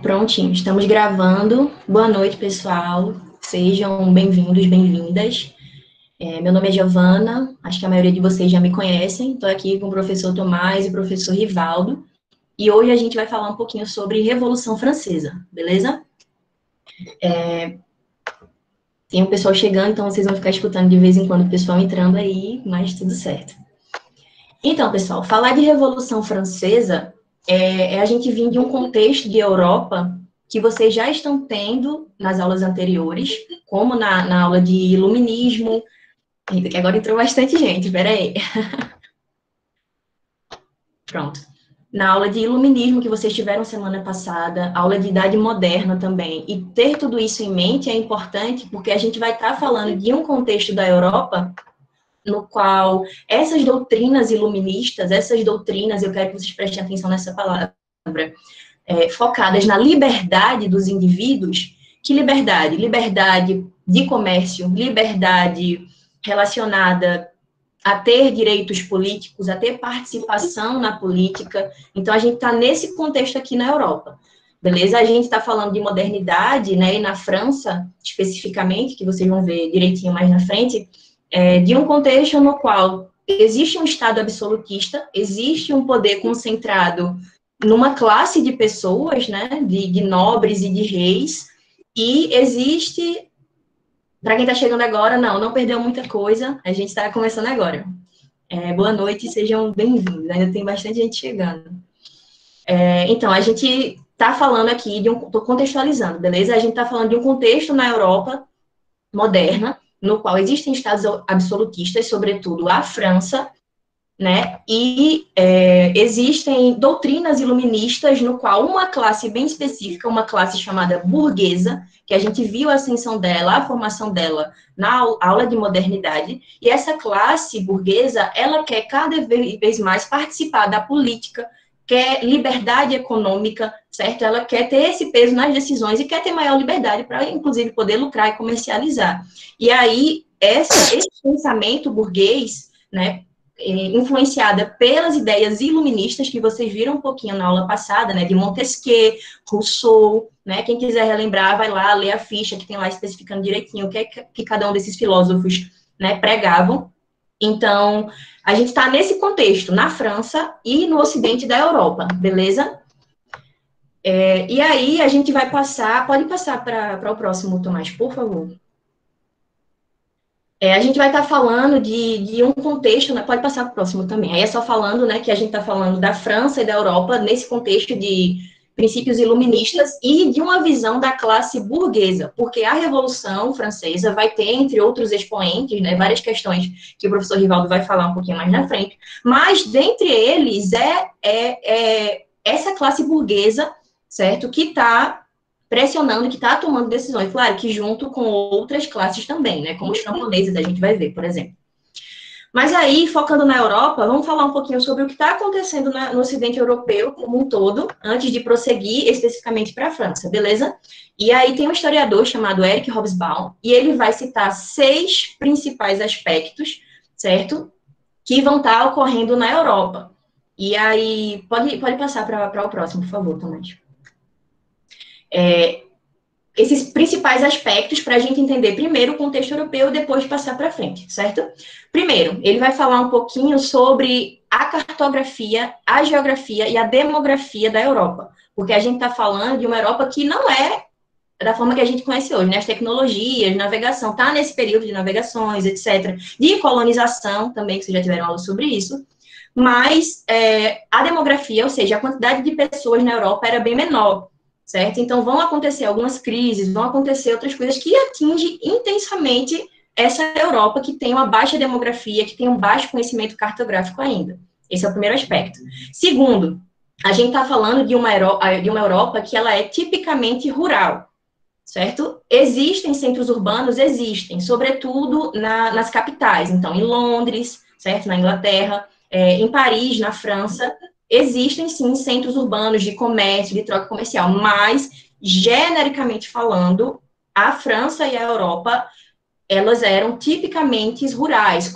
Prontinho, estamos gravando. Boa noite, pessoal. Sejam bem-vindos, bem-vindas. Meu nome é Giovana, acho que a maioria de vocês já me conhecem. Estou aqui com o professor Tomás e o professor Rivaldo. E hoje a gente vai falar um pouquinho sobre Revolução Francesa, beleza? Tem um pessoal chegando, então vocês vão ficar escutando de vez em quando o pessoal entrando aí, mas tudo certo. Então, pessoal, falar de Revolução Francesa é a gente vir de um contexto de Europa que vocês já estão tendo nas aulas anteriores, como na aula de Iluminismo. Eita, que agora entrou bastante gente, peraí. Pronto. Na aula de Iluminismo que vocês tiveram semana passada, aula de Idade Moderna também. E ter tudo isso em mente é importante porque a gente vai estar falando de um contexto da Europa no qual essas doutrinas iluministas, eu quero que vocês prestem atenção nessa palavra, focadas na liberdade dos indivíduos. Que liberdade? Liberdade de comércio, liberdade relacionada a ter direitos políticos, a ter participação na política. Então, a gente está nesse contexto aqui na Europa, beleza? A gente está falando de modernidade, né, e na França, especificamente, que vocês vão ver direitinho mais na frente, de um contexto no qual existe um Estado absolutista, existe um poder concentrado numa classe de pessoas, né, de nobres e de reis, e existe, para quem está chegando agora, não perdeu muita coisa, a gente está começando agora. Boa noite, sejam bem-vindos, ainda tem bastante gente chegando. Então, a gente está falando aqui estou contextualizando, beleza? A gente está falando de um contexto na Europa moderna, no qual existem estados absolutistas, sobretudo a França, né? E existem doutrinas iluministas no qual uma classe bem específica, uma classe chamada burguesa, que a gente viu a ascensão dela, a formação dela na aula de modernidade, e essa classe burguesa, ela quer cada vez mais participar da política, quer liberdade econômica, certo? Ela quer ter esse peso nas decisões e quer ter maior liberdade para, inclusive, poder lucrar e comercializar. E aí, esse pensamento burguês, né, influenciada pelas ideias iluministas que vocês viram um pouquinho na aula passada, né, de Montesquieu, Rousseau, né, quem quiser relembrar, vai lá, ler a ficha que tem lá especificando direitinho o que é que cada um desses filósofos, né, pregavam. Então, a gente está nesse contexto, na França e no ocidente da Europa, beleza? E aí, a gente vai passar, pode passar para o próximo, Tomás, por favor. A gente vai estar falando de um contexto, né, pode passar para o próximo também, aí é só falando, né, que a gente está falando da França e da Europa nesse contexto de princípios iluministas e de uma visão da classe burguesa, porque a Revolução Francesa vai ter, entre outros expoentes, né, várias questões que o professor Rivaldo vai falar um pouquinho mais na frente, mas dentre eles essa classe burguesa, certo, que está pressionando, que está tomando decisões, claro, que junto com outras classes também, né, como os camponeses, a gente vai ver, por exemplo. Mas aí, focando na Europa, vamos falar um pouquinho sobre o que está acontecendo no Ocidente Europeu como um todo, antes de prosseguir especificamente para a França, beleza? E aí tem um historiador chamado Eric Hobsbawm, e ele vai citar 6 principais aspectos, certo? Que vão estar ocorrendo na Europa. E aí, pode passar para o próximo, por favor, Tomás. Esses principais aspectos para a gente entender primeiro o contexto europeu e depois passar para frente, certo? Primeiro, ele vai falar um pouquinho sobre a cartografia, a geografia e a demografia da Europa, porque a gente está falando de uma Europa que não é da forma que a gente conhece hoje, né? As tecnologias, navegação, está nesse período de navegações, etc., de colonização também, que vocês já tiveram aula sobre isso, mas a demografia, ou seja, a quantidade de pessoas na Europa era bem menor, certo? Então, vão acontecer algumas crises, vão acontecer outras coisas que atingem intensamente essa Europa que tem uma baixa demografia, que tem um baixo conhecimento cartográfico ainda. Esse é o primeiro aspecto. Segundo, a gente está falando de uma Europa que ela é tipicamente rural, certo? Existem centros urbanos, existem, sobretudo nas capitais. Então, em Londres, certo? Na Inglaterra, em Paris, na França, existem, sim, centros urbanos de comércio, de troca comercial, mas, genericamente falando, a França e a Europa, elas eram tipicamente rurais,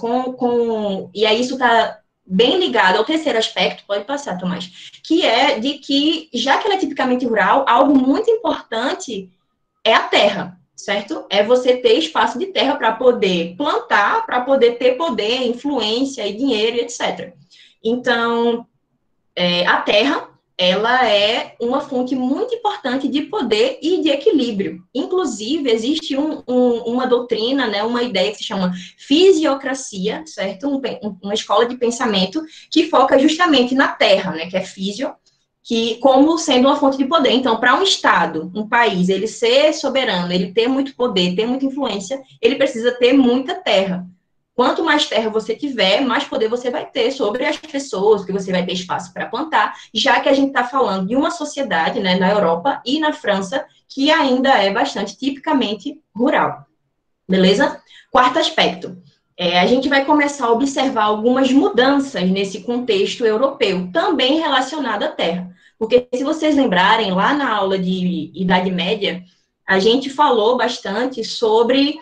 e aí isso está bem ligado ao terceiro aspecto, pode passar, Tomás, que é de que, já que ela é tipicamente rural, algo muito importante é a terra, certo? É você ter espaço de terra para poder plantar, para poder ter poder, influência e dinheiro, etc. Então, a terra, ela é uma fonte muito importante de poder e de equilíbrio. Inclusive, existe uma doutrina, né, uma ideia que se chama fisiocracia, certo? Uma escola de pensamento que foca justamente na terra, né, que é físio, que como sendo uma fonte de poder. Então, para um Estado, um país, ele ser soberano, ele ter muito poder, ter muita influência, ele precisa ter muita terra. Quanto mais terra você tiver, mais poder você vai ter sobre as pessoas, que você vai ter espaço para plantar, já que a gente está falando de uma sociedade, né, na Europa e na França, que ainda é bastante tipicamente rural. Beleza? Quarto aspecto. A gente vai começar a observar algumas mudanças nesse contexto europeu, também relacionado à terra. Porque, se vocês lembrarem, lá na aula de Idade Média, a gente falou bastante sobre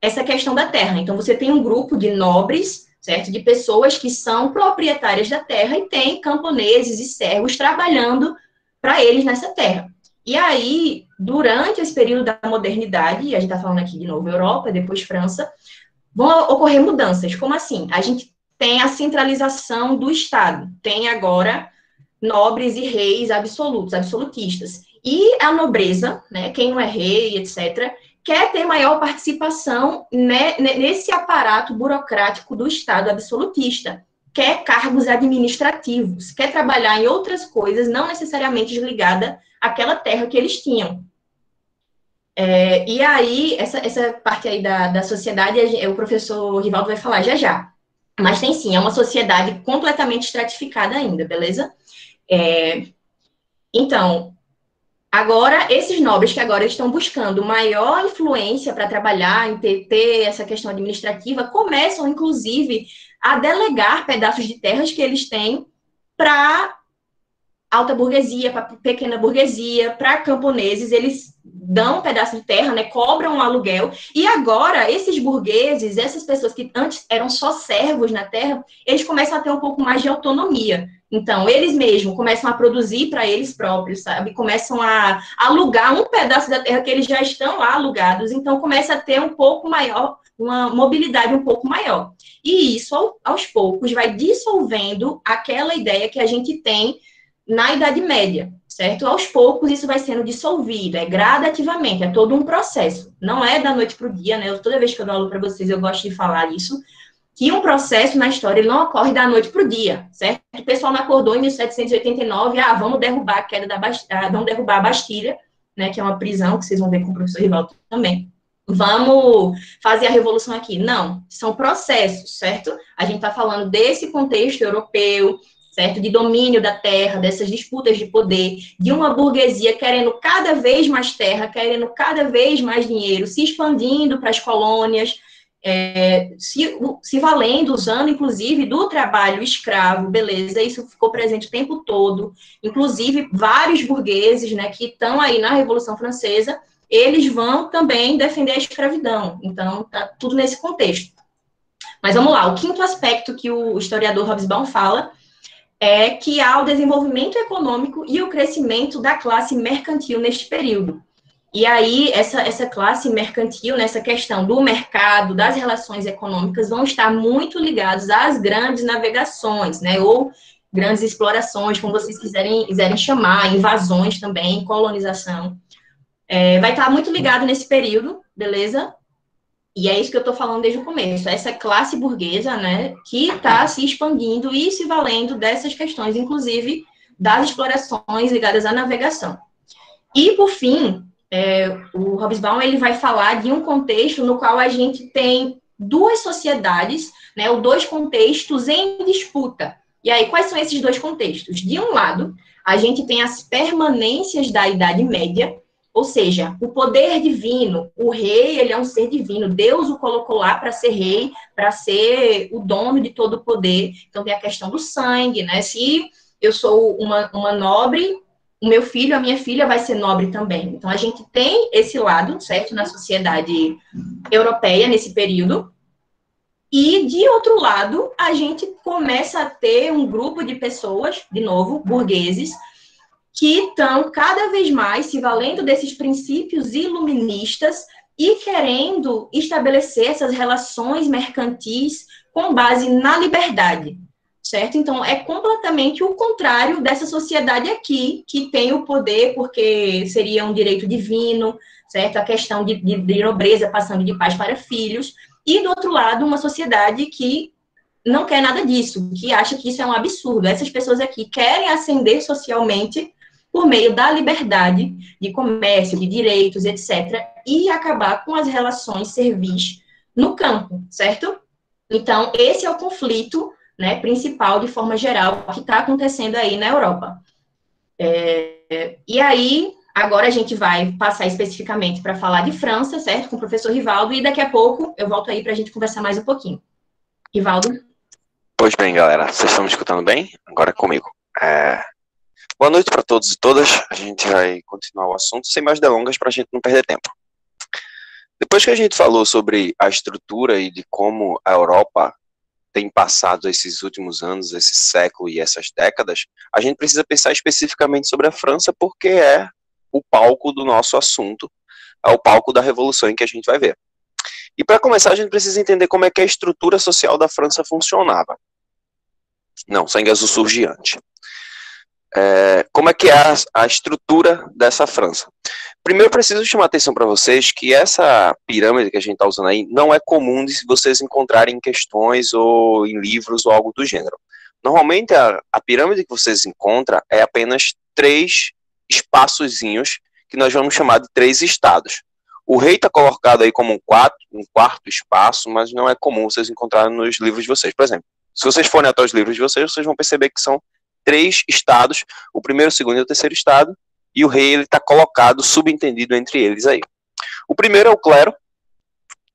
essa questão da terra. Então, você tem um grupo de nobres, certo? De pessoas que são proprietárias da terra e tem camponeses e servos trabalhando para eles nessa terra. E aí, durante esse período da modernidade, e a gente está falando aqui de novo Europa, depois França, vão ocorrer mudanças. Como assim? A gente tem a centralização do Estado, tem agora nobres e reis absolutos, absolutistas. E a nobreza, né, quem não é rei, etc., quer ter maior participação nesse aparato burocrático do Estado absolutista, quer cargos administrativos, quer trabalhar em outras coisas, não necessariamente ligada àquela terra que eles tinham. E aí, essa parte aí da sociedade, o professor Rivaldo vai falar já já. Mas tem sim, é uma sociedade completamente estratificada ainda, beleza? Então, agora, esses nobres que agora estão buscando maior influência para trabalhar, em ter essa questão administrativa, começam, inclusive, a delegar pedaços de terras que eles têm para alta burguesia, para pequena burguesia, para camponeses, eles dão um pedaço de terra, né, cobram um aluguel, e agora esses burgueses, essas pessoas que antes eram só servos na terra, eles começam a ter um pouco mais de autonomia. Então, eles mesmos começam a produzir para eles próprios, sabe? Começam a alugar um pedaço da terra que eles já estão lá alugados, então começa a ter um pouco maior, uma mobilidade um pouco maior. E isso, aos poucos, vai dissolvendo aquela ideia que a gente tem na Idade Média, certo? Aos poucos isso vai sendo dissolvido, gradativamente, é todo um processo. Não é da noite para o dia, né? Toda vez que eu dou aula para vocês, eu gosto de falar isso, que um processo na história ele não ocorre da noite para o dia, certo? O pessoal não acordou em 1789, vamos derrubar a queda vamos derrubar a Bastilha, né? Que é uma prisão, que vocês vão ver com o professor Rivaldo também. Vamos fazer a revolução aqui. Não, são processos, certo? A gente está falando desse contexto europeu, certo? De domínio da terra, dessas disputas de poder, de uma burguesia querendo cada vez mais terra, querendo cada vez mais dinheiro, se expandindo para as colônias, se valendo, usando, inclusive, do trabalho escravo, beleza, isso ficou presente o tempo todo, inclusive, vários burgueses, né, que estão aí na Revolução Francesa, eles vão também defender a escravidão, então, tá tudo nesse contexto. Mas vamos lá, o quinto aspecto que o historiador Hobsbawm fala é que há o desenvolvimento econômico e o crescimento da classe mercantil neste período. E aí, essa classe mercantil, nessa questão do mercado, das relações econômicas, vão estar muito ligados às grandes navegações, né, ou grandes explorações, como vocês quiserem chamar, invasões também, colonização. Vai estar muito ligado nesse período, beleza? E é isso que eu estou falando desde o começo, essa classe burguesa, né, que está se expandindo e se valendo dessas questões, inclusive das explorações ligadas à navegação. E, por fim, o Hobsbawm ele vai falar de um contexto no qual a gente tem duas sociedades, né, ou dois contextos em disputa. E aí, quais são esses dois contextos? De um lado, a gente tem as permanências da Idade Média, ou seja, o poder divino, o rei, ele é um ser divino, Deus o colocou lá para ser rei, para ser o dono de todo o poder. Então, tem a questão do sangue, né? Se eu sou uma nobre, o meu filho, a minha filha vai ser nobre também. Então, a gente tem esse lado, certo, na sociedade europeia, nesse período. E, de outro lado, a gente começa a ter um grupo de pessoas, de novo, burgueses, que estão cada vez mais se valendo desses princípios iluministas e querendo estabelecer essas relações mercantis com base na liberdade, certo? Então, é completamente o contrário dessa sociedade aqui, que tem o poder porque seria um direito divino, certo? A questão de nobreza passando de pais para filhos, e, do outro lado, uma sociedade que não quer nada disso, que acha que isso é um absurdo. Essas pessoas aqui querem ascender socialmente por meio da liberdade de comércio, de direitos, etc., e acabar com as relações servis no campo, certo? Então, esse é o conflito, né, principal, de forma geral, que está acontecendo aí na Europa. E aí, agora a gente vai passar especificamente para falar de França, certo? Com o professor Rivaldo, e daqui a pouco eu volto aí para a gente conversar mais um pouquinho. Rivaldo? Pois bem, galera, vocês estão me escutando bem? Agora é comigo. Boa noite para todos e todas. A gente vai continuar o assunto sem mais delongas para a gente não perder tempo. Depois que a gente falou sobre a estrutura e de como a Europa tem passado esses últimos anos, esse século e essas décadas, a gente precisa pensar especificamente sobre a França, porque é o palco do nosso assunto, é o palco da revolução em que a gente vai ver. E para começar, a gente precisa entender como é que a estrutura social da França funcionava. Não, Sangue Azul surge antes. Como é que é a estrutura dessa França? Primeiro, preciso chamar a atenção para vocês que essa pirâmide que a gente está usando aí não é comum de vocês encontrarem em questões ou em livros ou algo do gênero. Normalmente, a pirâmide que vocês encontram é apenas 3 espaçozinhos que nós vamos chamar de 3 estados. O rei está colocado aí como um quarto espaço, mas não é comum vocês encontrarem nos livros de vocês. Por exemplo, se vocês forem até os livros de vocês, vocês vão perceber que são 3 estados, o primeiro, o segundo e o terceiro estado, e o rei está colocado, subentendido entre eles aí. O primeiro é o clero,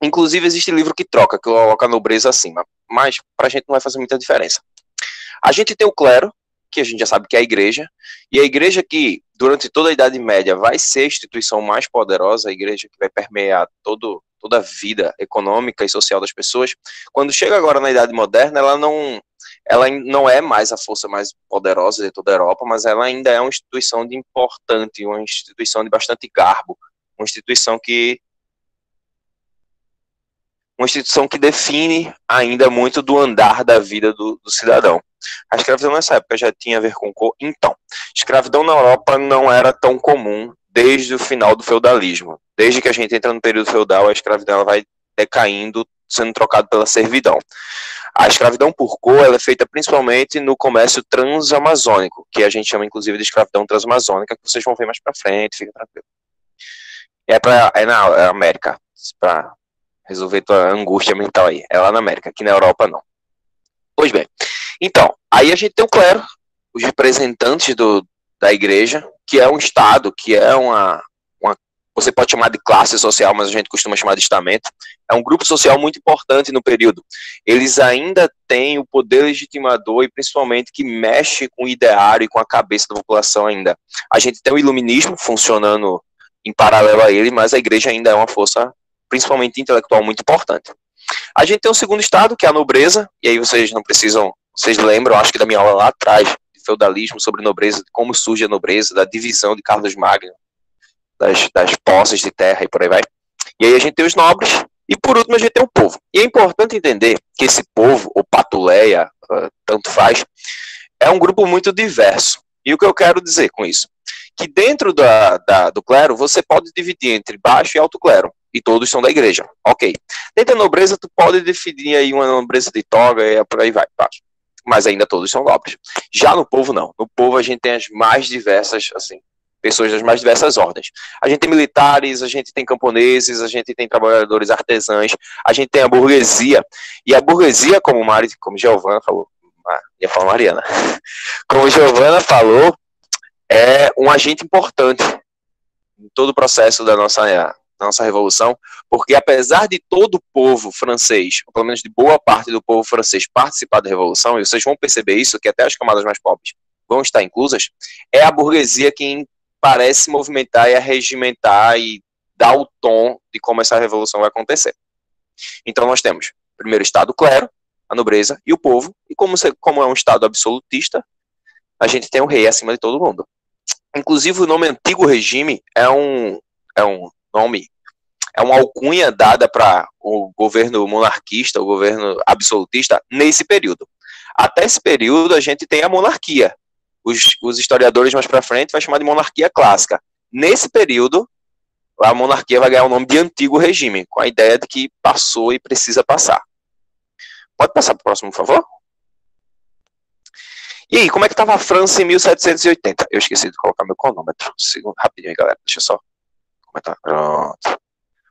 inclusive existe livro que troca, que coloca a nobreza acima, mas para a gente não vai fazer muita diferença. A gente tem o clero, que a gente já sabe que é a igreja, e a igreja que, durante toda a Idade Média, vai ser a instituição mais poderosa, a igreja que vai permear toda a vida econômica e social das pessoas. Quando chega agora na Idade Moderna, ela não é mais a força mais poderosa de toda a Europa, mas ela ainda é uma instituição importante, uma instituição de bastante garbo, uma instituição que define ainda muito do andar da vida do cidadão. A escravidão nessa época já tinha a ver com cor. Então, escravidão na Europa não era tão comum desde o final do feudalismo. Desde que a gente entra no período feudal, a escravidão vai decaindo, sendo trocada pela servidão. A escravidão por cor ela é feita principalmente no comércio transamazônico, que a gente chama inclusive de escravidão transamazônica, que vocês vão ver mais pra frente, fica tranquilo. É na América, para resolver tua angústia mental aí. É lá na América, aqui na Europa não. Pois bem, então, aí a gente tem o clero, os representantes da igreja, que é um estado, que é você pode chamar de classe social, mas a gente costuma chamar de estamento. É um grupo social muito importante no período. Eles ainda têm o poder legitimador e principalmente que mexe com o ideário e com a cabeça da população ainda. A gente tem o iluminismo funcionando em paralelo a ele, mas a igreja ainda é uma força principalmente intelectual muito importante. A gente tem o segundo estado, que é a nobreza, e aí vocês lembram, acho que da minha aula lá atrás, de feudalismo, sobre nobreza, de como surge a nobreza, da divisão de Carlos Magno, das posses de terra e por aí vai. E aí a gente tem os nobres, e por último a gente tem o povo. E é importante entender que esse povo, ou patuleia, tanto faz, é um grupo muito diverso. E o que eu quero dizer com isso? Que dentro do clero, você pode dividir entre baixo e alto clero, e todos são da igreja, ok. Dentro da nobreza, tu pode definir aí uma nobreza de toga, e por aí vai, mas ainda todos são nobres. Já no povo, não. No povo a gente tem as mais diversas, assim, pessoas das mais diversas ordens. A gente tem militares, a gente tem camponeses, a gente tem trabalhadores artesãos, a gente tem a burguesia, e a burguesia, como Giovana falou, ia falar Mariana, como Giovana falou, é um agente importante em todo o processo da nossa revolução, porque apesar de todo o povo francês, ou pelo menos de boa parte do povo francês participar da revolução, e vocês vão perceber isso, que até as camadas mais pobres vão estar inclusas, é a burguesia quem parece movimentar e arregimentar e dar o tom de como essa revolução vai acontecer. Então nós temos, Primeiro Estado, o clero, a nobreza e o povo. E como é um Estado absolutista, a gente tem o rei acima de todo mundo. Inclusive, o nome Antigo Regime é uma alcunha dada para o governo monarquista, o governo absolutista, nesse período. Até esse período, a gente tem a monarquia. Os historiadores mais para frente vão chamar de monarquia clássica. Nesse período, a monarquia vai ganhar o nome de Antigo Regime, com a ideia de que passou e precisa passar. Pode passar para o próximo, por favor? E aí, como é que estava a França em 1780? Eu esqueci de colocar meu cronômetro. Um segundo, rapidinho aí, galera. Deixa eu só comentar. Pronto.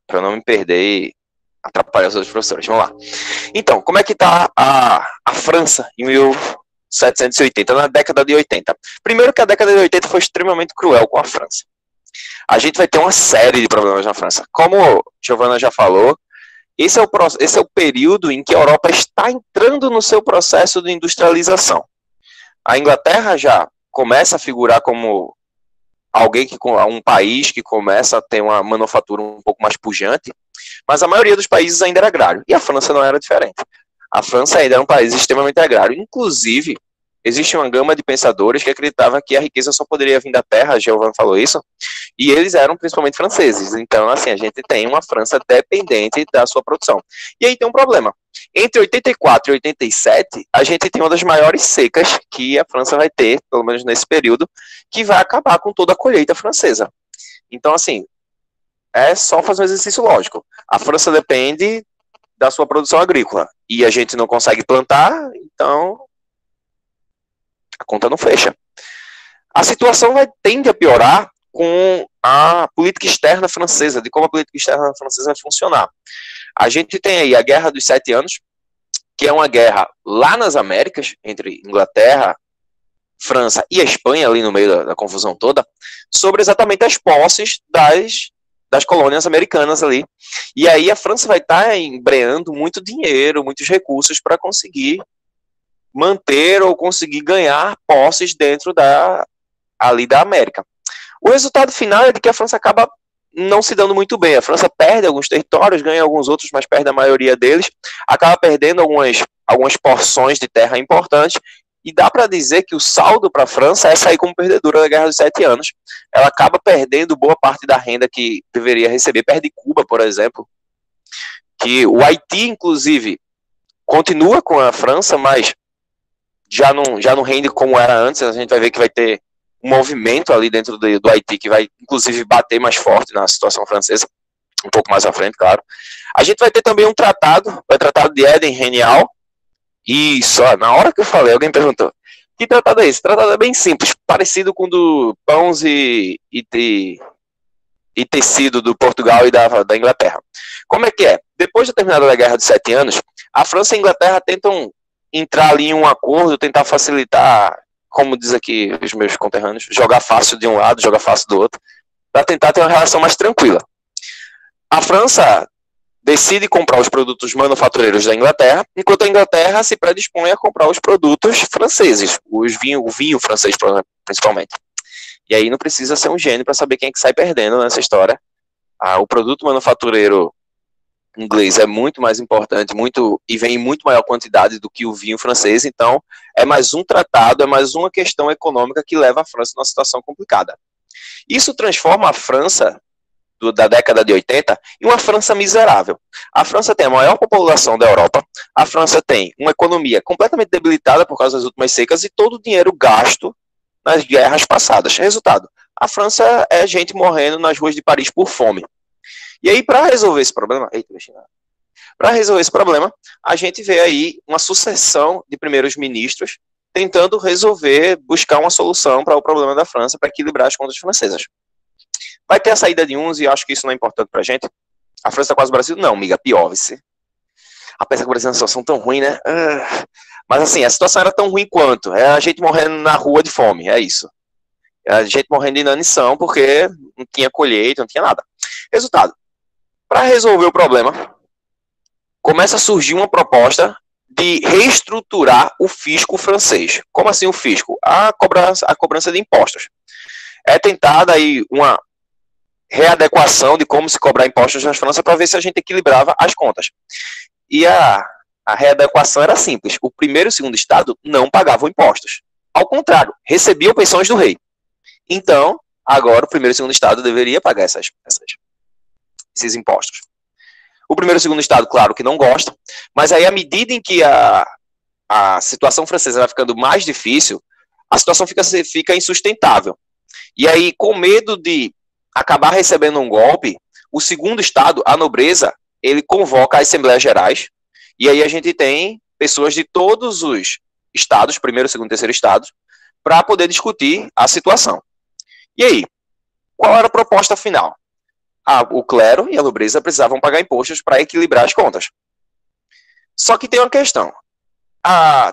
Para não me perder e atrapalhar os outros professores. Vamos lá. Então, como é que está a França em 1780, na década de 80? Primeiro que a década de 80 foi extremamente cruel com a França. A gente vai ter uma série de problemas na França. Como Giovana já falou, esse é o período em que a Europa está entrando no seu processo de industrialização. A Inglaterra já começa a figurar como um país que começa a ter uma manufatura um pouco mais pujante, mas a maioria dos países ainda era agrário, e a França não era diferente. A França ainda era um país extremamente agrário. Inclusive, existe uma gama de pensadores que acreditavam que a riqueza só poderia vir da terra, a Giovanna falou isso, e eles eram principalmente franceses. Então, assim, a gente tem uma França dependente da sua produção. E aí tem um problema. Entre 84 e 87, a gente tem uma das maiores secas que a França vai ter, pelo menos nesse período, que vai acabar com toda a colheita francesa. Então, assim, é só fazer um exercício lógico. A França depende da sua produção agrícola, e a gente não consegue plantar, então a conta não fecha. A situação tende a piorar com a política externa francesa, de como a política externa francesa vai funcionar. A gente tem aí a Guerra dos 7 Anos, que é uma guerra lá nas Américas, entre Inglaterra, França e a Espanha, ali no meio da confusão toda, sobre exatamente as posses das colônias americanas ali. E aí a França vai estar embreando muito dinheiro, muitos recursos para conseguir manter ou conseguir ganhar posses dentro ali da América. O resultado final é de que a França acaba não se dando muito bem. A França perde alguns territórios, ganha alguns outros, mas perde a maioria deles, acaba perdendo algumas porções de terra importantes, e dá para dizer que o saldo para a França é sair como perdedora da Guerra dos 7 Anos. Ela acaba perdendo boa parte da renda que deveria receber, perde Cuba, por exemplo, que o Haiti, inclusive, continua com a França, mas já não rende como era antes. A gente vai ver que vai ter um movimento ali dentro do Haiti que vai, inclusive, bater mais forte na situação francesa, um pouco mais à frente, claro. A gente vai ter também um tratado, o Tratado de Éden-Renial. Isso, na hora que eu falei, alguém perguntou, que tratado é esse? O tratado é bem simples, parecido com o do pães e tecido do Portugal e da Inglaterra. Como é que é? Depois de terminada a Guerra dos 7 Anos, a França e a Inglaterra tentam entrar ali em um acordo, tentar facilitar, como diz aqui os meus conterrâneos, jogar fácil de um lado, jogar fácil do outro, para tentar ter uma relação mais tranquila. A França decide comprar os produtos manufatureiros da Inglaterra, enquanto a Inglaterra se predispõe a comprar os produtos franceses, o vinho francês, principalmente. E aí não precisa ser um gênio para saber quem é que sai perdendo nessa história. O produto manufatureiro inglês é muito mais importante, e vem em muito maior quantidade do que o vinho francês, então é mais um tratado, é mais uma questão econômica que leva a França numa situação complicada. Isso transforma a França da década de 80 em uma França miserável. A França tem a maior população da Europa, a França tem uma economia completamente debilitada por causa das últimas secas e todo o dinheiro gasto nas guerras passadas. Resultado, a França é gente morrendo nas ruas de Paris por fome. E aí, para resolver esse problema, a gente vê aí uma sucessão de primeiros ministros tentando buscar uma solução para o problema da França, para equilibrar as contas francesas. Vai ter a saída de uns, e eu acho que isso não é importante pra gente. A França tá quase o Brasil? Não, amiga, pior, vice. Apesar que o Brasil é uma situação tão ruim, né? Mas assim, a situação era tão ruim quanto. É a gente morrendo na rua de fome, é isso. É a gente morrendo de inanição, porque não tinha colheita, não tinha nada. Resultado, para resolver o problema, começa a surgir uma proposta de reestruturar o fisco francês. Como assim o fisco? A cobrança de impostos. É tentada aí uma readequação de como se cobrar impostos na França para ver se a gente equilibrava as contas. E a a readequação era simples. O primeiro e o segundo estado não pagavam impostos. Ao contrário, recebiam pensões do rei. Então, agora o primeiro e o segundo estado deveria pagar esses impostos. O primeiro e o segundo estado, claro que não gostam, mas aí à medida em que a situação francesa vai ficando mais difícil, a situação fica insustentável. E aí, com medo de acabar recebendo um golpe, o segundo estado, a nobreza, ele convoca as Assembleias Gerais, e aí a gente tem pessoas de todos os estados, primeiro, segundo e terceiro estados, para poder discutir a situação. E aí, qual era a proposta final? O clero e a nobreza precisavam pagar impostos para equilibrar as contas. Só que tem uma questão.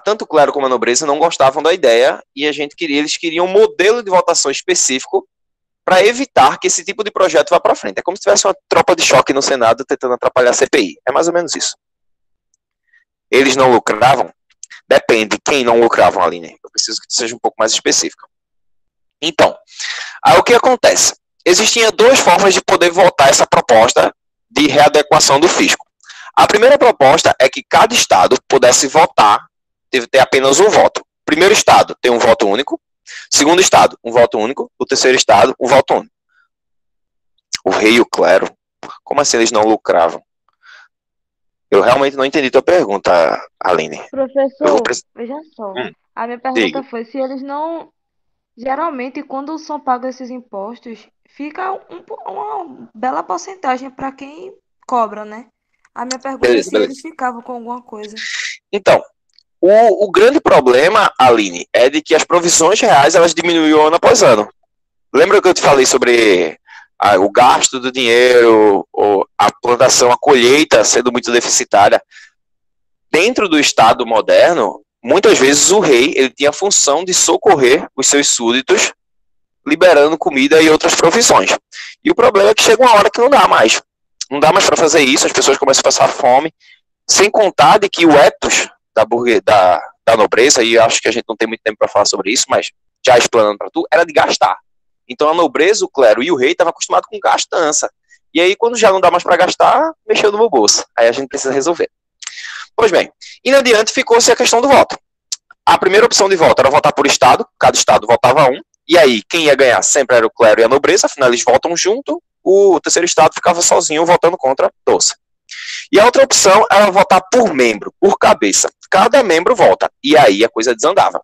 Tanto o clero como a nobreza não gostavam da ideia e eles queriam um modelo de votação específico para evitar que esse tipo de projeto vá para frente. É como se tivesse uma tropa de choque no Senado tentando atrapalhar a CPI. É mais ou menos isso. Eles não lucravam? Depende de quem não lucravam, Aline. Eu preciso que seja um pouco mais específico. Então, aí o que acontece? Existiam duas formas de poder votar essa proposta de readequação do fisco. A primeira proposta é que cada estado pudesse votar, ter apenas um voto. Primeiro estado tem um voto único, segundo estado, um voto único, o terceiro estado, um voto único. O rei e o clero, como assim eles não lucravam? Eu realmente não entendi tua pergunta, Aline. Professor, veja só. A minha pergunta diga. foi se eles não. Geralmente, quando são pagos esses impostos, fica uma bela porcentagem para quem cobra, né? A minha pergunta é se eles ficavam com alguma coisa. Então, o grande problema, Aline, é de que as provisões reais elas diminuíam ano após ano. Lembra que eu te falei sobre o gasto do dinheiro, a plantação, a colheita sendo muito deficitária? Dentro do Estado moderno, muitas vezes o rei ele tinha a função de socorrer os seus súditos, liberando comida e outras provisões. E o problema é que chega uma hora que não dá mais. Não dá mais para fazer isso, as pessoas começam a passar fome, sem contar de que o ethos da nobreza, e acho que a gente não tem muito tempo para falar sobre isso, mas já explanando para tu, era de gastar. Então a nobreza, o clero e o rei estavam acostumados com gastança. E aí, quando já não dá mais para gastar, mexeu no meu bolso. Aí a gente precisa resolver. Pois bem, e adiante ficou-se a questão do voto. A primeira opção de voto era votar por estado, cada estado votava um, e aí quem ia ganhar sempre era o clero e a nobreza, afinal eles votam junto, o terceiro estado ficava sozinho votando contra todos. E a outra opção era votar por membro, por cabeça. Cada membro vota, e aí a coisa desandava.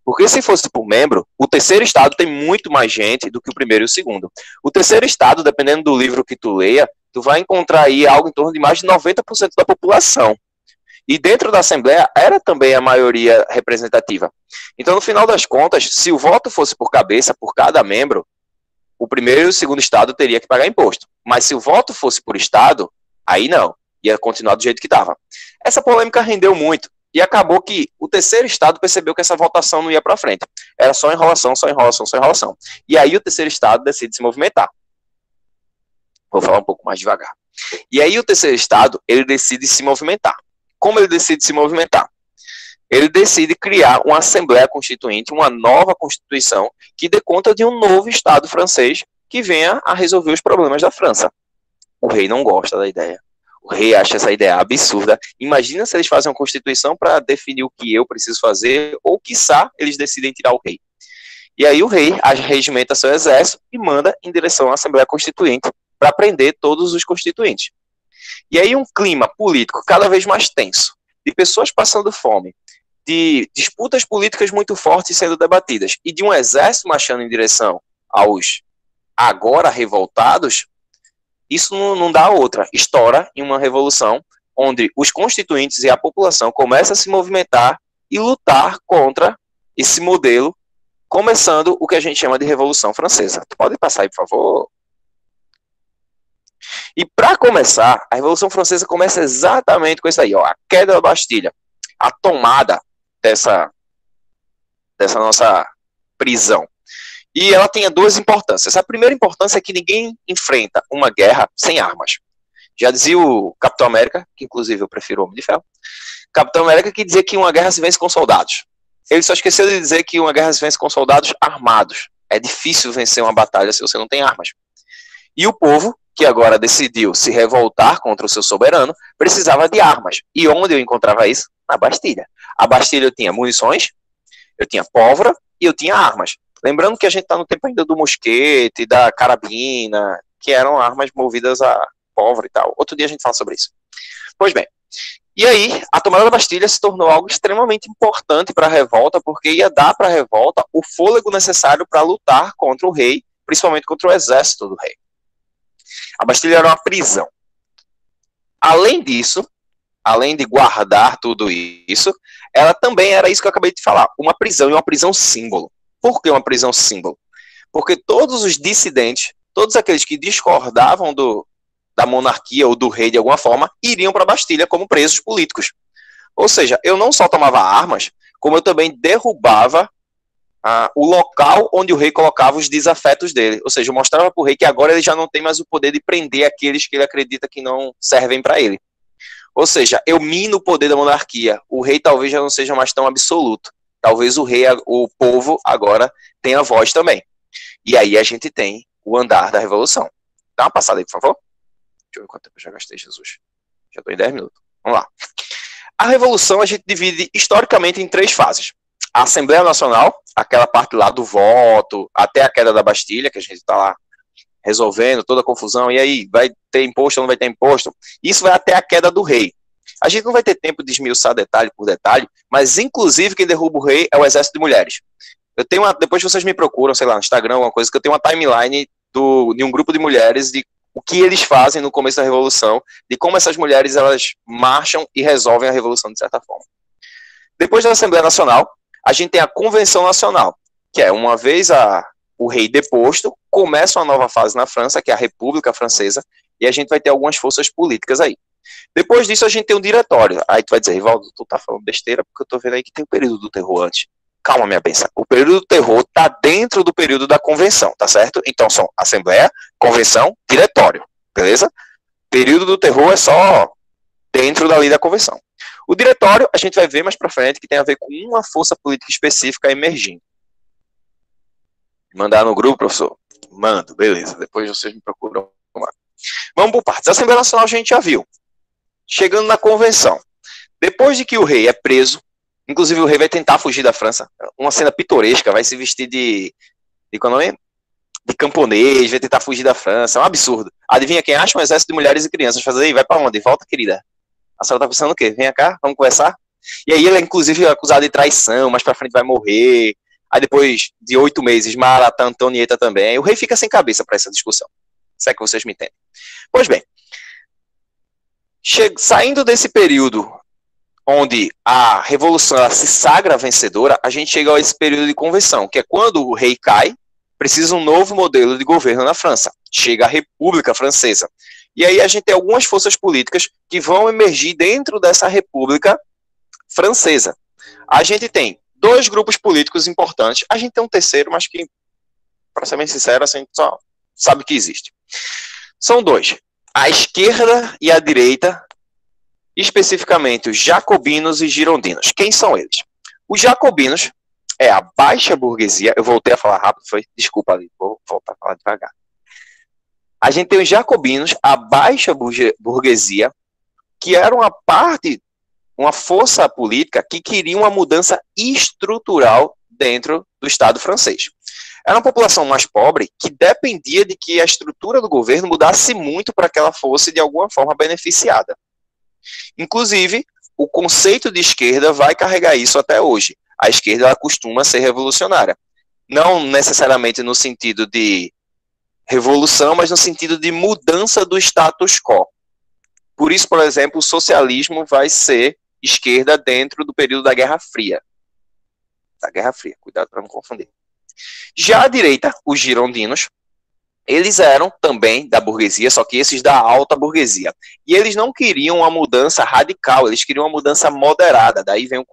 Porque se fosse por membro, o terceiro estado tem muito mais gente do que o primeiro e o segundo. O terceiro estado, dependendo do livro que tu leia, tu vai encontrar aí algo em torno de mais de 90% da população. E dentro da Assembleia era também a maioria representativa. Então, no final das contas, se o voto fosse por cabeça, por cada membro, o primeiro e o segundo estado teria que pagar imposto. Mas se o voto fosse por estado, aí não. Ia continuar do jeito que estava. Essa polêmica rendeu muito. E acabou que o terceiro estado percebeu que essa votação não ia para frente. Era só enrolação, só enrolação, só enrolação. E aí o terceiro estado decide se movimentar. Vou falar um pouco mais devagar. E aí o terceiro estado, ele decide se movimentar. Como ele decide se movimentar? Ele decide criar uma Assembleia Constituinte, uma nova Constituição, que dê conta de um novo Estado francês que venha a resolver os problemas da França. O rei não gosta da ideia. O rei acha essa ideia absurda. Imagina se eles fazem uma Constituição para definir o que eu preciso fazer, ou, quiçá, eles decidem tirar o rei. E aí o rei regimenta seu exército e manda em direção à Assembleia Constituinte para prender todos os constituintes. E aí um clima político cada vez mais tenso, de pessoas passando fome, de disputas políticas muito fortes sendo debatidas, e de um exército marchando em direção aos agora revoltados, isso não dá outra. Estoura em uma revolução onde os constituintes e a população começam a se movimentar e lutar contra esse modelo, começando o que a gente chama de Revolução Francesa. Tu pode passar aí, por favor? E para começar, a Revolução Francesa começa exatamente com isso aí, ó, a queda da Bastilha, a tomada dessa nossa prisão. E ela tem duas importâncias. A primeira importância é que ninguém enfrenta uma guerra sem armas. Já dizia o Capitão América, que inclusive eu prefiro o Homem de Ferro, Capitão América que dizia que uma guerra se vence com soldados. Ele só esqueceu de dizer que uma guerra se vence com soldados armados. É difícil vencer uma batalha se você não tem armas. E o povo que agora decidiu se revoltar contra o seu soberano, precisava de armas. E onde eu encontrava isso? Na Bastilha. A Bastilha eu tinha munições, eu tinha pólvora e eu tinha armas. Lembrando que a gente está no tempo ainda do mosquete, da carabina, que eram armas movidas a pólvora e tal. Outro dia a gente fala sobre isso. Pois bem, e aí a tomada da Bastilha se tornou algo extremamente importante para a revolta, porque ia dar para a revolta o fôlego necessário para lutar contra o rei, principalmente contra o exército do rei. A Bastilha era uma prisão. Além disso, além de guardar tudo isso, ela também era isso que eu acabei de falar, uma prisão, e uma prisão símbolo. Por que uma prisão símbolo? Porque todos os dissidentes, todos aqueles que discordavam da monarquia ou do rei de alguma forma, iriam para a Bastilha como presos políticos. Ou seja, eu não só tomava armas, como eu também derrubava o local onde o rei colocava os desafetos dele. Ou seja, eu mostrava para o rei que agora ele já não tem mais o poder de prender aqueles que ele acredita que não servem para ele. Ou seja, eu mino o poder da monarquia. O rei talvez já não seja mais tão absoluto. Talvez o povo agora tenha voz também. E aí a gente tem o andar da revolução. Dá uma passada aí, por favor. Deixa eu ver quanto tempo eu já gastei, Jesus. Já estou em 10 minutos. Vamos lá. A revolução a gente divide historicamente em 3 fases. A Assembleia Nacional, aquela parte lá do voto, até a queda da Bastilha, que a gente está lá resolvendo toda a confusão, e aí, vai ter imposto ou não vai ter imposto? Isso vai até a queda do rei. A gente não vai ter tempo de esmiuçar detalhe por detalhe, mas inclusive quem derruba o rei é o exército de mulheres. Eu tenho depois vocês me procuram, sei lá, no Instagram, alguma coisa, que eu tenho uma timeline de um grupo de mulheres, de o que eles fazem no começo da Revolução, de como essas mulheres elas marcham e resolvem a Revolução de certa forma. Depois da Assembleia Nacional, a gente tem a Convenção Nacional, que é uma vez o rei deposto, começa uma nova fase na França, que é a República Francesa, e a gente vai ter algumas forças políticas aí. Depois disso, a gente tem um diretório. Aí tu vai dizer, Rivaldo, tu tá falando besteira, porque eu tô vendo aí que tem o período do terror antes. Calma, minha benção. O período do terror tá dentro do período da convenção, tá certo? Então são Assembleia, Convenção, Diretório, beleza? Período do terror é só dentro da lei da convenção. O diretório, a gente vai ver mais pra frente, que tem a ver com uma força política específica emergindo. Mandar no grupo, professor? Mando, beleza. Depois vocês me procuram. Vamos por partes. A Assembleia Nacional a gente já viu. Chegando na convenção. Depois de que o rei é preso, inclusive o rei vai tentar fugir da França, uma cena pitoresca, vai se vestir de qual nome? De camponês, vai tentar fugir da França, é um absurdo. Adivinha quem acha? Um exército de mulheres e crianças. Faz aí, vai pra onde? Volta, querida. A senhora tá pensando o quê? Venha cá, vamos conversar? E aí ele é inclusive acusado de traição, mais pra frente vai morrer. Aí depois de 8 meses, mata Antonieta também. O rei fica sem cabeça para essa discussão. Se é que vocês me entendem. Pois bem, saindo desse período onde a revolução ela se sagra vencedora, a gente chega a esse período de convenção, que é quando o rei cai, precisa um novo modelo de governo na França. Chega a República Francesa. E aí a gente tem algumas forças políticas que vão emergir dentro dessa República Francesa. A gente tem 2 grupos políticos importantes. A gente tem um terceiro, mas que, para ser bem sincero, a gente só sabe que existe. São 2. A esquerda e a direita, especificamente os jacobinos e girondinos. Quem são eles? Os jacobinos é a baixa burguesia. Eu voltei a falar rápido, foi? Desculpa ali, vou voltar a falar devagar. A gente tem os jacobinos, a baixa burguesia, que era uma força política que queria uma mudança estrutural dentro do Estado francês. Era uma população mais pobre que dependia de que a estrutura do governo mudasse muito para que ela fosse, de alguma forma, beneficiada. Inclusive, o conceito de esquerda vai carregar isso até hoje. A esquerda ela costuma ser revolucionária. Não necessariamente no sentido de revolução, mas no sentido de mudança do status quo. Por isso, por exemplo, o socialismo vai ser esquerda dentro do período da Guerra Fria. Da Guerra Fria, cuidado para não confundir. Já a direita, os girondinos, eles eram também da burguesia, só que esses da alta burguesia. E eles não queriam uma mudança radical, eles queriam uma mudança moderada, daí vem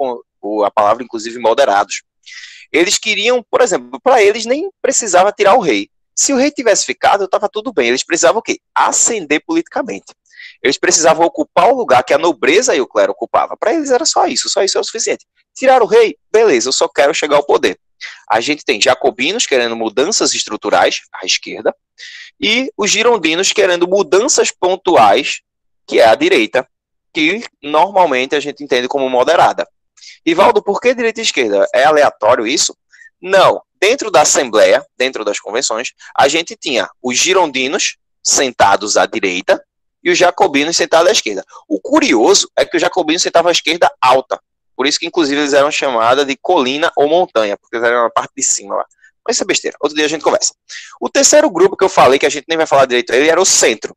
a palavra, inclusive, moderados. Eles queriam, por exemplo, para eles nem precisava tirar o rei. Se o rei tivesse ficado, estava tudo bem. Eles precisavam o quê? Ascender politicamente. Eles precisavam ocupar o lugar que a nobreza e o clero ocupavam. Para eles era só isso é o suficiente. Tirar o rei, beleza, eu só quero chegar ao poder. A gente tem jacobinos querendo mudanças estruturais, à esquerda, e os girondinos querendo mudanças pontuais, que é a direita, que normalmente a gente entende como moderada. Ivaldo, por que direita e esquerda? É aleatório isso? Não. Dentro da Assembleia, dentro das convenções, a gente tinha os girondinos sentados à direita e os jacobinos sentados à esquerda. O curioso é que os jacobinos sentavam à esquerda alta. Por isso que, inclusive, eles eram chamados de colina ou montanha, porque eles eram na parte de cima lá. Mas isso é besteira. Outro dia a gente conversa. O terceiro grupo que eu falei, que a gente nem vai falar direito, ele era o centro.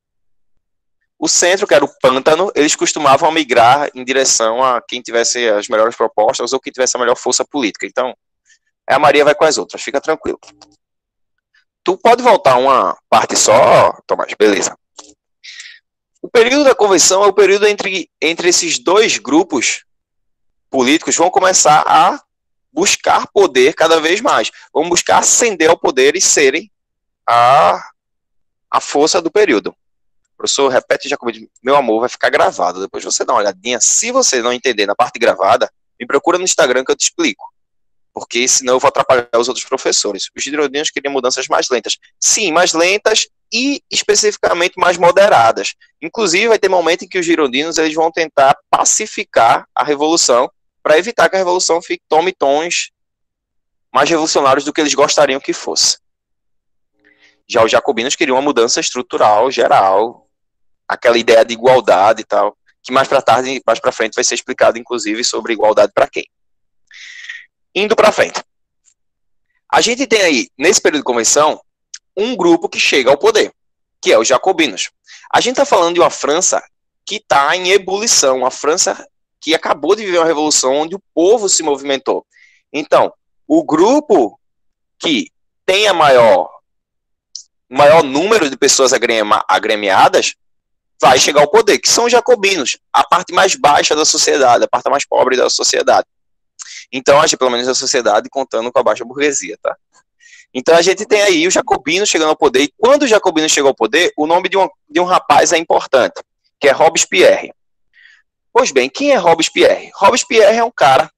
O centro, que era o pântano, eles costumavam migrar em direção a quem tivesse as melhores propostas ou quem tivesse a melhor força política. Então, a Maria vai com as outras, fica tranquilo. Tu pode voltar uma parte só, Tomás? Beleza. O período da convenção é o período entre esses dois grupos políticos vão começar a buscar poder cada vez mais. Vão buscar ascender ao poder e serem a força do período. Professor, repete, Jacobi, meu amor, vai ficar gravado. Depois você dá uma olhadinha. Se você não entender na parte gravada, me procura no Instagram que eu te explico. Porque senão eu vou atrapalhar os outros professores. Os girondinos queriam mudanças mais lentas. Sim, mais lentas e especificamente mais moderadas. Inclusive, vai ter momento em que os girondinos eles vão tentar pacificar a revolução para evitar que a revolução tome tons mais revolucionários do que eles gostariam que fosse. Já os jacobinos queriam uma mudança estrutural, geral, aquela ideia de igualdade e tal, que mais para tarde, mais para frente vai ser explicado, inclusive, sobre igualdade para quem. Indo para frente. A gente tem aí, nesse período de convenção, um grupo que chega ao poder, que é os jacobinos. A gente está falando de uma França que está em ebulição, uma França que acabou de viver uma revolução onde o povo se movimentou. Então, o grupo que tem o maior número de pessoas agremiadas vai chegar ao poder, que são os jacobinos, a parte mais baixa da sociedade, a parte mais pobre da sociedade. Então, a gente, pelo menos a sociedade, contando com a baixa burguesia, tá? Então, a gente tem aí os jacobinos chegando ao poder, e quando os jacobinos chegam ao poder, o nome de um rapaz é importante, que é Robespierre. Pois bem, quem é Robespierre? Robespierre é um cara,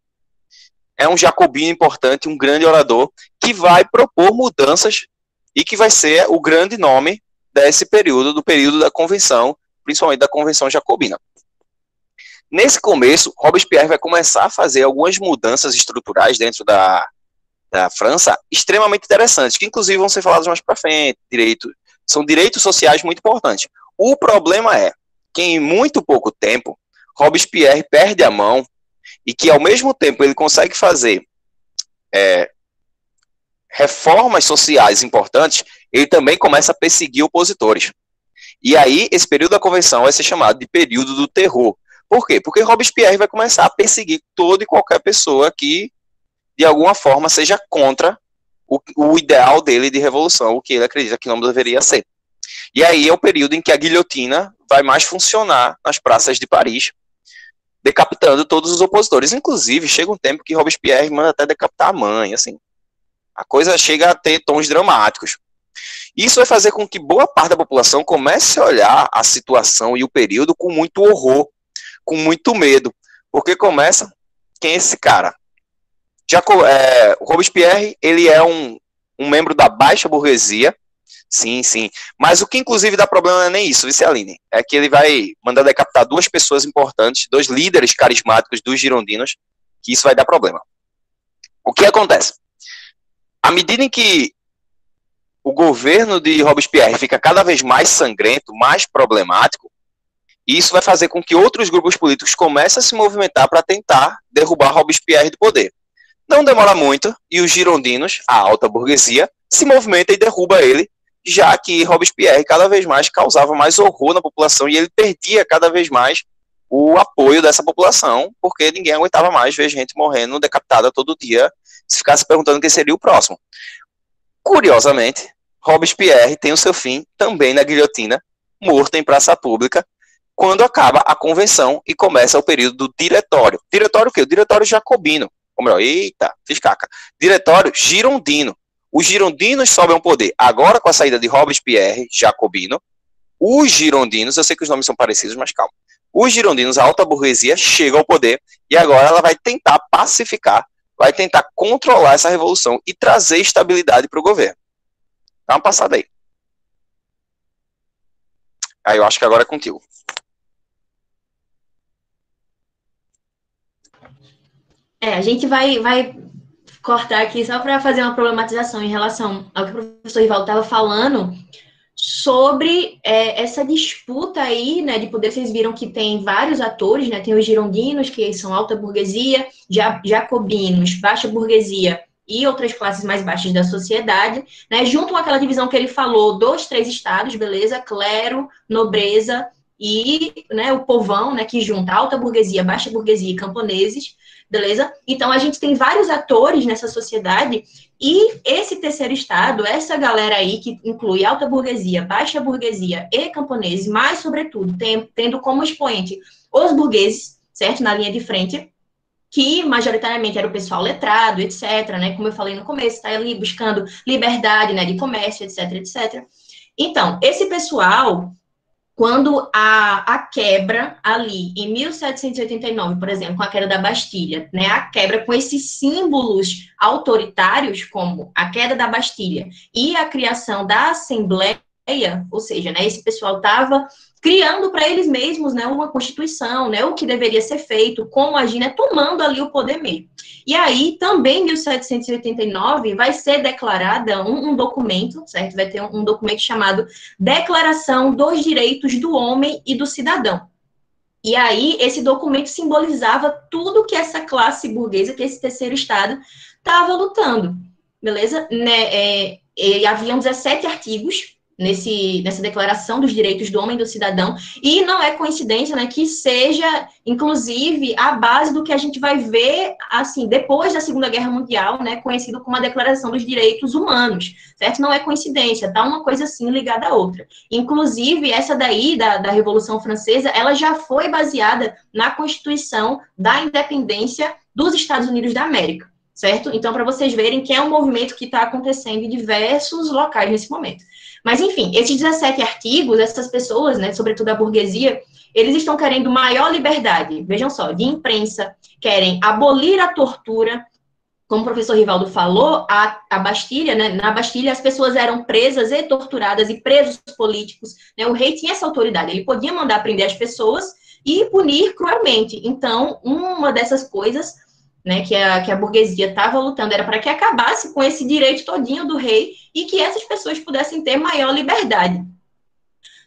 é um jacobino importante, um grande orador, que vai propor mudanças e que vai ser o grande nome desse período, do período da convenção, principalmente da convenção jacobina. Nesse começo, Robespierre vai começar a fazer algumas mudanças estruturais dentro da França extremamente interessantes, que inclusive vão ser faladas mais para frente, são direitos sociais muito importantes. O problema é que em muito pouco tempo, Robespierre perde a mão e que ao mesmo tempo ele consegue fazer reformas sociais importantes, ele também começa a perseguir opositores. E aí, esse período da convenção vai ser chamado de período do terror. Por quê? Porque Robespierre vai começar a perseguir toda e qualquer pessoa que, de alguma forma, seja contra o ideal dele de revolução, o que ele acredita que não deveria ser. E aí é o período em que a guilhotina vai mais funcionar nas praças de Paris, decapitando todos os opositores. Inclusive, chega um tempo que Robespierre manda até decapitar a mãe, assim. A coisa chega a ter tons dramáticos. Isso vai fazer com que boa parte da população comece a olhar a situação e o período com muito horror, com muito medo. Porque começa, quem é esse cara? O Robespierre, ele é um membro da baixa burguesia, sim, mas o que inclusive dá problema não é nem isso, vice Aline, é que ele vai mandar decapitar duas pessoas importantes, dois líderes carismáticos dos girondinos, que isso vai dar problema. O que acontece? À medida em que o governo de Robespierre fica cada vez mais sangrento, mais problemático, isso vai fazer com que outros grupos políticos comecem a se movimentar para tentar derrubar Robespierre do poder. Não demora muito, e os girondinos, a alta burguesia, se movimenta e derruba ele, já que Robespierre cada vez mais causava mais horror na população e ele perdia cada vez mais o apoio dessa população, porque ninguém aguentava mais ver gente morrendo decapitada todo dia, se ficasse perguntando quem seria o próximo. Curiosamente, Robespierre tem o seu fim também na guilhotina, morto em praça pública, quando acaba a convenção e começa o período do diretório. Diretório o quê? O diretório jacobino. Ou melhor, eita, fiz caca. Diretório girondino. Os girondinos sobem ao poder. Agora, com a saída de Robespierre, jacobino, os girondinos, eu sei que os nomes são parecidos, mas calma. Os girondinos, a alta burguesia, chega ao poder e agora ela vai tentar pacificar, vai tentar controlar essa revolução e trazer estabilidade para o governo. Dá uma passada aí. Aí eu acho que agora é contigo. A gente vai cortar aqui só para fazer uma problematização em relação ao que o professor Rivaldo estava falando sobre essa disputa aí, né, de poder. Vocês viram que tem vários atores, né, tem os girondinos, que são alta burguesia, jacobinos, baixa burguesia e outras classes mais baixas da sociedade, né, junto com aquela divisão que ele falou dos 3 estados, beleza? Clero, nobreza e, né, o povão, né, que junta alta burguesia, baixa burguesia e camponeses, beleza? Então, a gente tem vários atores nessa sociedade e esse terceiro estado, essa galera aí que inclui alta burguesia, baixa burguesia e camponeses, mas, sobretudo, tendo como expoente os burgueses, certo? Na linha de frente, que majoritariamente era o pessoal letrado, etc., né? Como eu falei no começo, está ali buscando liberdade, né, de comércio, etc., etc. Então, esse pessoal, quando a quebra ali, em 1789, por exemplo, com a queda da Bastilha, né, a quebra com esses símbolos autoritários, como a queda da Bastilha e a criação da Assembleia, ou seja, né, esse pessoal estava criando para eles mesmos, né, uma constituição, né, o que deveria ser feito, como agir, né, tomando ali o poder mesmo. E aí, também em 1789, vai ser declarada um documento, certo? Vai ter um documento chamado Declaração dos Direitos do Homem e do Cidadão. E aí, esse documento simbolizava tudo que essa classe burguesa, que esse terceiro estado, estava lutando, beleza? Né, haviam 17 artigos nessa Declaração dos Direitos do Homem e do Cidadão, e não é coincidência, né, que seja, inclusive, a base do que a gente vai ver, assim, depois da Segunda Guerra Mundial, né, conhecido como a Declaração dos Direitos Humanos, certo? Não é coincidência, tá uma coisa assim ligada à outra. Inclusive, essa daí, da Revolução Francesa, ela já foi baseada na Constituição da Independência dos Estados Unidos da América, certo? Então, para vocês verem que é um movimento que está acontecendo em diversos locais nesse momento. Mas, enfim, esses 17 artigos, essas pessoas, né, sobretudo a burguesia, eles estão querendo maior liberdade, vejam só, de imprensa, querem abolir a tortura. Como o professor Rivaldo falou, a Bastilha, né, na Bastilha as pessoas eram presas e torturadas e presos políticos, né, o rei tinha essa autoridade, ele podia mandar prender as pessoas e punir cruelmente. Então, uma dessas coisas, né, que a burguesia estava lutando era para que acabasse com esse direito todinho do rei e que essas pessoas pudessem ter maior liberdade.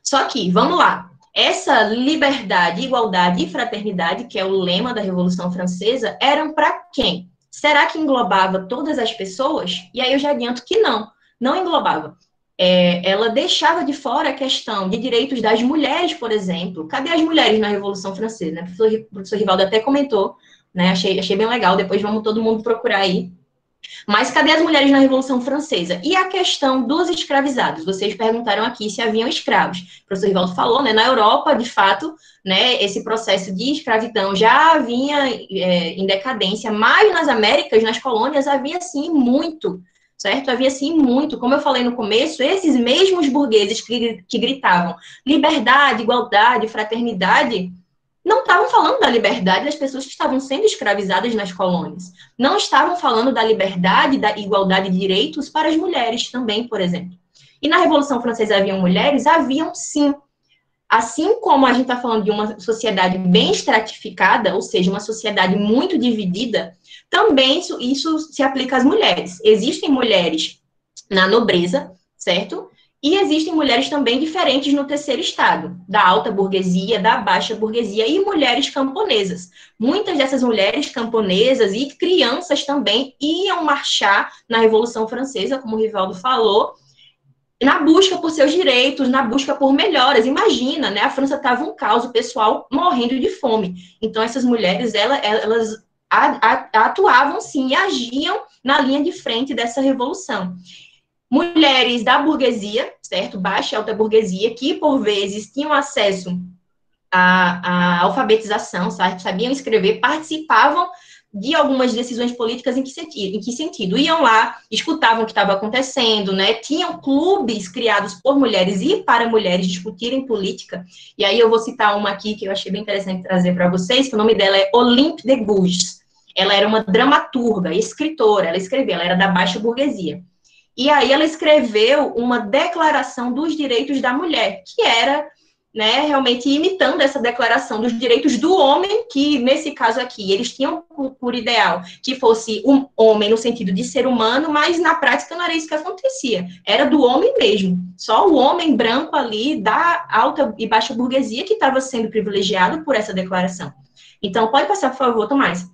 Só que, vamos lá, essa liberdade, igualdade e fraternidade, que é o lema da Revolução Francesa, eram para quem? Será que englobava todas as pessoas? E aí eu já adianto que não englobava. Ela deixava de fora a questão de direitos das mulheres, por exemplo. Cadê as mulheres na Revolução Francesa? Né? O professor Rivaldo até comentou, né? Achei bem legal, depois vamos todo mundo procurar aí. Mas cadê as mulheres na Revolução Francesa? E a questão dos escravizados? Vocês perguntaram aqui se haviam escravos. O professor Rivaldo falou, né? Na Europa, de fato, né, esse processo de escravidão já vinha em decadência, mas nas Américas, nas colônias, havia sim muito, certo? Havia sim muito. Como eu falei no começo, esses mesmos burgueses que gritavam liberdade, igualdade, fraternidade, não estavam falando da liberdade das pessoas que estavam sendo escravizadas nas colônias. Não estavam falando da liberdade, da igualdade de direitos para as mulheres também, por exemplo. E na Revolução Francesa haviam mulheres? Haviam sim. Assim como a gente está falando de uma sociedade bem estratificada, ou seja, uma sociedade muito dividida, também isso se aplica às mulheres. Existem mulheres na nobreza, certo? E existem mulheres também diferentes no terceiro estado, da alta burguesia, da baixa burguesia e mulheres camponesas. Muitas dessas mulheres camponesas e crianças também iam marchar na Revolução Francesa, como o Rivaldo falou, na busca por seus direitos, na busca por melhoras. Imagina, né? A França estava um caos, o pessoal morrendo de fome. Então, essas mulheres, elas atuavam, sim, e agiam na linha de frente dessa revolução. Mulheres da burguesia, certo? Baixa e alta burguesia, que, por vezes, tinham acesso à alfabetização, sabiam escrever, participavam de algumas decisões políticas em que sentido? Iam lá, escutavam o que estava acontecendo, né? Tinham clubes criados por mulheres e para mulheres discutirem política. E aí eu vou citar uma aqui que eu achei bem interessante trazer para vocês, que o nome dela é Olympe de Gouges. Ela era uma dramaturga, escritora, ela era da baixa burguesia. E aí ela escreveu uma declaração dos direitos da mulher, que era né, realmente imitando essa declaração dos direitos do homem, que nesse caso aqui, eles tinham por ideal que fosse um homem no sentido de ser humano, mas na prática não era isso que acontecia, era do homem mesmo, só o homem branco ali da alta e baixa burguesia que estava sendo privilegiado por essa declaração. Então, pode passar, por favor, Tomás.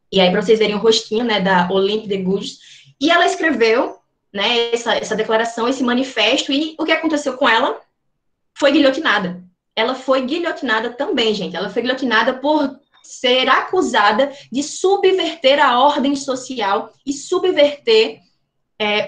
E aí, para vocês verem o rostinho, né, da Olympe de Gouges, e ela escreveu, né, essa declaração, esse manifesto, e o que aconteceu com ela? Foi guilhotinada. Ela foi guilhotinada também, gente. Ela foi guilhotinada por ser acusada de subverter a ordem social e subverter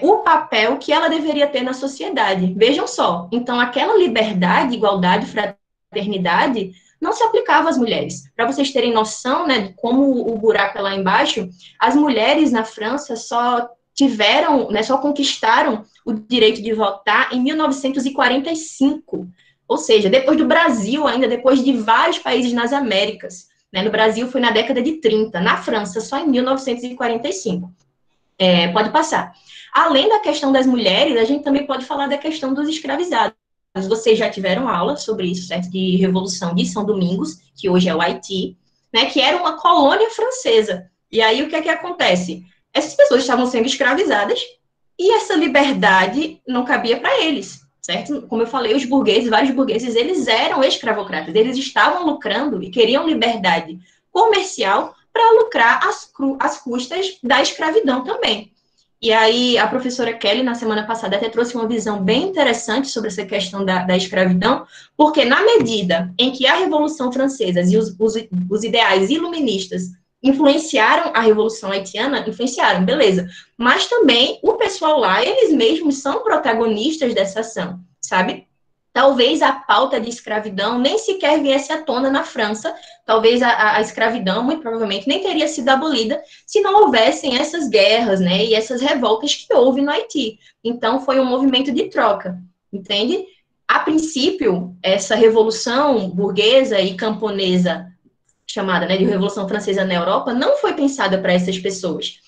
o papel que ela deveria ter na sociedade. Vejam só. Então, aquela liberdade, igualdade, fraternidade não se aplicava às mulheres. Para vocês terem noção, né, de como o buraco é lá embaixo, as mulheres na França só tiveram, né, só conquistaram o direito de votar em 1945. Ou seja, depois do Brasil, ainda depois de vários países nas Américas. Né? No Brasil foi na década de 30, na França só em 1945. Pode passar. Além da questão das mulheres, a gente também pode falar da questão dos escravizados. Vocês já tiveram aula sobre isso, certo? De Revolução de São Domingos, que hoje é o Haiti, né? Que era uma colônia francesa. E aí o que é que acontece? Essas pessoas estavam sendo escravizadas e essa liberdade não cabia para eles. Certo? Como eu falei, os burgueses, vários burgueses, eles eram escravocratas, eles estavam lucrando e queriam liberdade comercial para lucrar às custas da escravidão também. E aí, a professora Kelly, na semana passada, até trouxe uma visão bem interessante sobre essa questão da escravidão, porque na medida em que a Revolução Francesa e os ideais iluministas influenciaram a Revolução Haitiana, influenciaram, beleza. Mas também o pessoal lá, eles mesmos são protagonistas dessa ação, sabe? Talvez a pauta de escravidão nem sequer viesse à tona na França, talvez a escravidão, muito provavelmente, nem teria sido abolida se não houvessem essas guerras, né, e essas revoltas que houve no Haiti. Então, foi um movimento de troca, entende? A princípio, essa revolução burguesa e camponesa chamada, né, de Revolução Francesa na Europa, não foi pensada para essas pessoas.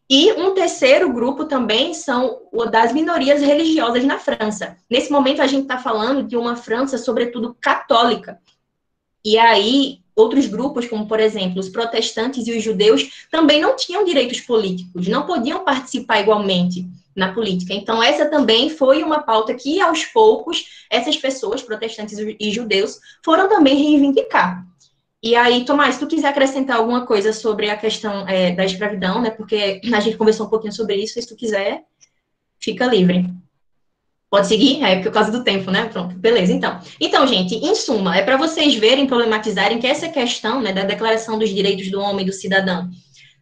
E um terceiro grupo também são o das minorias religiosas na França. Nesse momento, a gente está falando de uma França, sobretudo, católica. E aí, outros grupos, como, por exemplo, os protestantes e os judeus, também não tinham direitos políticos, não podiam participar igualmente na política. Então, essa também foi uma pauta que, aos poucos, essas pessoas, protestantes e judeus, foram também reivindicar. E aí, Tomás, se tu quiser acrescentar alguma coisa sobre a questão da escravidão, né, porque a gente conversou um pouquinho sobre isso, e se tu quiser, fica livre. Pode seguir? Por causa do tempo, né? Pronto, beleza, então. Então, gente, em suma, para vocês verem, problematizarem que essa questão, né, da Declaração dos Direitos do Homem e do Cidadão,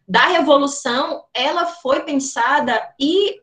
da Revolução, ela foi pensada e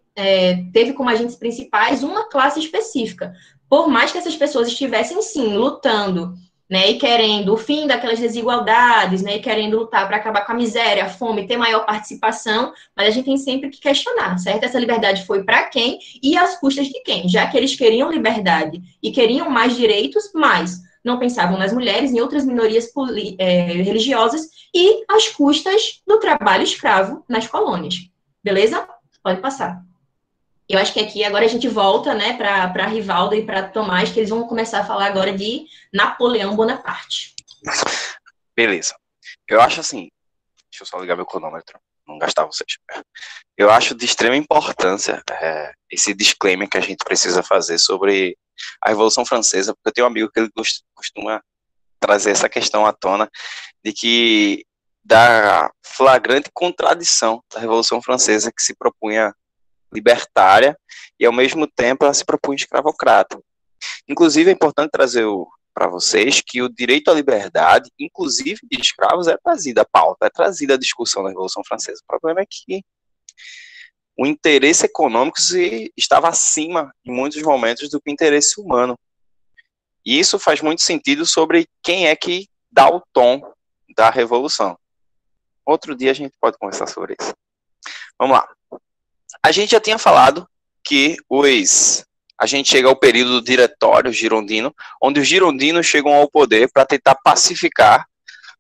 teve como agentes principais uma classe específica. Por mais que essas pessoas estivessem, sim, lutando, né, e querendo o fim daquelas desigualdades, né, e querendo lutar para acabar com a miséria, a fome, ter maior participação, mas a gente tem sempre que questionar, certo? Essa liberdade foi para quem e às custas de quem? Já que eles queriam liberdade e queriam mais direitos, mas não pensavam nas mulheres, em outras minorias religiosas e às custas do trabalho escravo nas colônias. Beleza? Pode passar. Eu acho que aqui agora a gente volta, né, para Rivaldo e para Tomás, que eles vão começar a falar agora de Napoleão Bonaparte. Beleza. Eu acho assim, deixa eu só ligar meu cronômetro, não gastar vocês. Eu acho de extrema importância esse disclaimer que a gente precisa fazer sobre a Revolução Francesa, porque eu tenho um amigo que ele costuma trazer essa questão à tona de que da flagrante contradição da Revolução Francesa que se propunha libertária e ao mesmo tempo ela se propunha escravocrata. Inclusive é importante trazer para vocês que o direito à liberdade, inclusive de escravos, é trazido à pauta, é trazido à discussão da Revolução Francesa. O problema é que o interesse econômico estava acima, em muitos momentos, do que o interesse humano. E isso faz muito sentido sobre quem é que dá o tom da Revolução. Outro dia a gente pode conversar sobre isso. Vamos lá. A gente já tinha falado que a gente chega ao período do Diretório Girondino, onde os girondinos chegam ao poder para tentar pacificar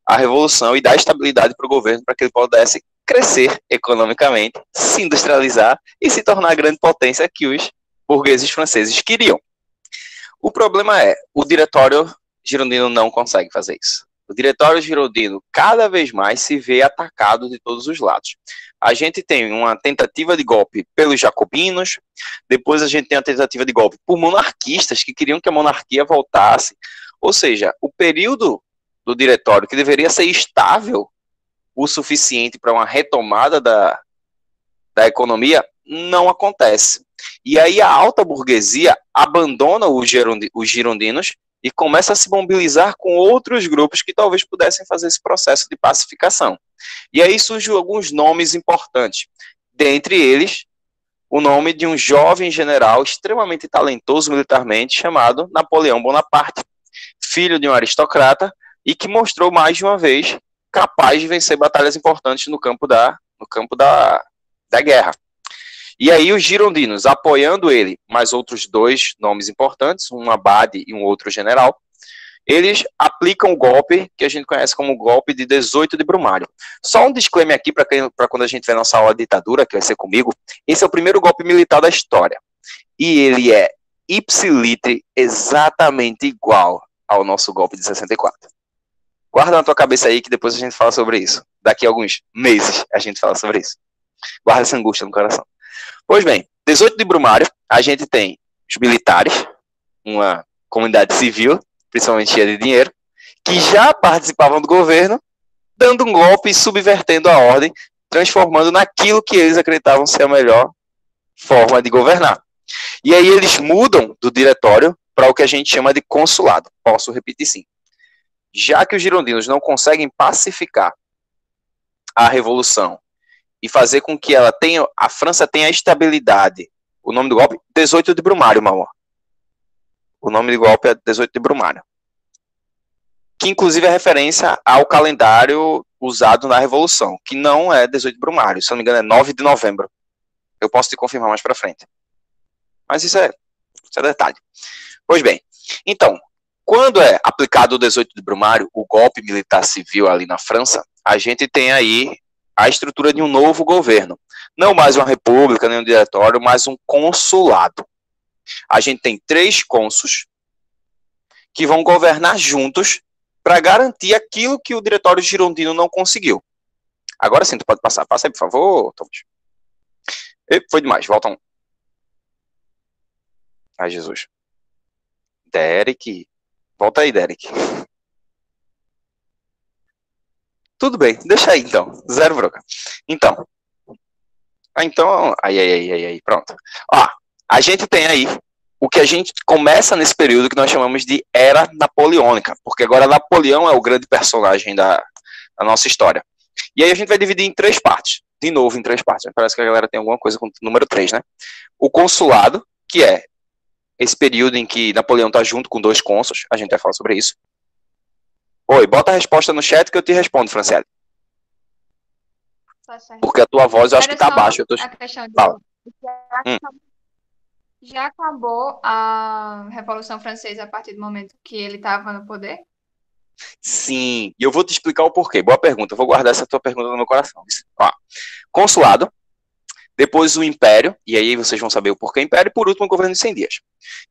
a Revolução e dar estabilidade para o governo, para que ele pudesse crescer economicamente, se industrializar e se tornar a grande potência que os burgueses franceses queriam. O problema o Diretório Girondino não consegue fazer isso. O diretório girondino cada vez mais se vê atacado de todos os lados. A gente tem uma tentativa de golpe pelos jacobinos, depois a gente tem a tentativa de golpe por monarquistas que queriam que a monarquia voltasse. Ou seja, o período do diretório, que deveria ser estável o suficiente para uma retomada da economia, não acontece. E aí a alta burguesia abandona os girondinos e começa a se mobilizar com outros grupos que talvez pudessem fazer esse processo de pacificação. E aí surgem alguns nomes importantes. Dentre eles, o nome de um jovem general extremamente talentoso militarmente chamado Napoleão Bonaparte, filho de um aristocrata e que mostrou mais de uma vez capaz de vencer batalhas importantes no campo da guerra. E aí os girondinos, apoiando ele, mais outros dois nomes importantes, um abade e um outro general, eles aplicam o golpe que a gente conhece como o golpe de 18 de Brumário. Só um disclaimer aqui para quando a gente vê nossa aula de ditadura, que vai ser comigo, esse é o primeiro golpe militar da história. E ele é ipsiliter exatamente igual ao nosso golpe de 64. Guarda na tua cabeça aí que depois a gente fala sobre isso. Daqui a alguns meses a gente fala sobre isso. Guarda essa angústia no coração. Pois bem, 18 de Brumário, a gente tem os militares, uma comunidade civil, principalmente cheia de dinheiro, que já participavam do governo, dando um golpe e subvertendo a ordem, transformando naquilo que eles acreditavam ser a melhor forma de governar. E aí eles mudam do diretório para o que a gente chama de consulado. Posso repetir sim. Já que os girondinos não conseguem pacificar a revolução e fazer com que a França tenha estabilidade. O nome do golpe? 18 de Brumário, Mauá. O nome do golpe é 18 de Brumário. Que inclusive é referência ao calendário usado na Revolução, que não é 18 de Brumário, se não me engano é 9 de novembro. Eu posso te confirmar mais pra frente. Mas isso é detalhe. Pois bem, então, quando é aplicado o 18 de Brumário, o golpe militar civil ali na França, a gente tem aí a estrutura de um novo governo. Não mais uma república, nem um diretório, mas um consulado. A gente tem 3 cônsules que vão governar juntos para garantir aquilo que o diretório girondino não conseguiu. Agora sim, tu pode passar. Passa aí, por favor, Thomas. Foi demais, volta um. Ai, Jesus. Derek. Volta aí, Derek. Tudo bem, deixa aí então. Zero bronca. Então. Aí, pronto. Ó, a gente tem aí o que a gente começa nesse período que nós chamamos de Era Napoleônica, porque agora Napoleão é o grande personagem da nossa história. E aí a gente vai dividir em 3 partes. De novo, em 3 partes. Parece que a galera tem alguma coisa com o número 3, né? O consulado, que é esse período em que Napoleão está junto com 2 cônsules. A gente vai falar sobre isso. Oi, bota a resposta no chat que eu te respondo, Franciele. Tá certo. Porque a tua voz eu acho que tá baixa. A questão de... Fala. Já acabou a Revolução Francesa a partir do momento que ele estava no poder? Sim, e eu vou te explicar o porquê. Boa pergunta, eu vou guardar essa tua pergunta no meu coração. Ó, consulado, depois o Império, e aí vocês vão saber o porquê Império, e por último o governo de 100 dias.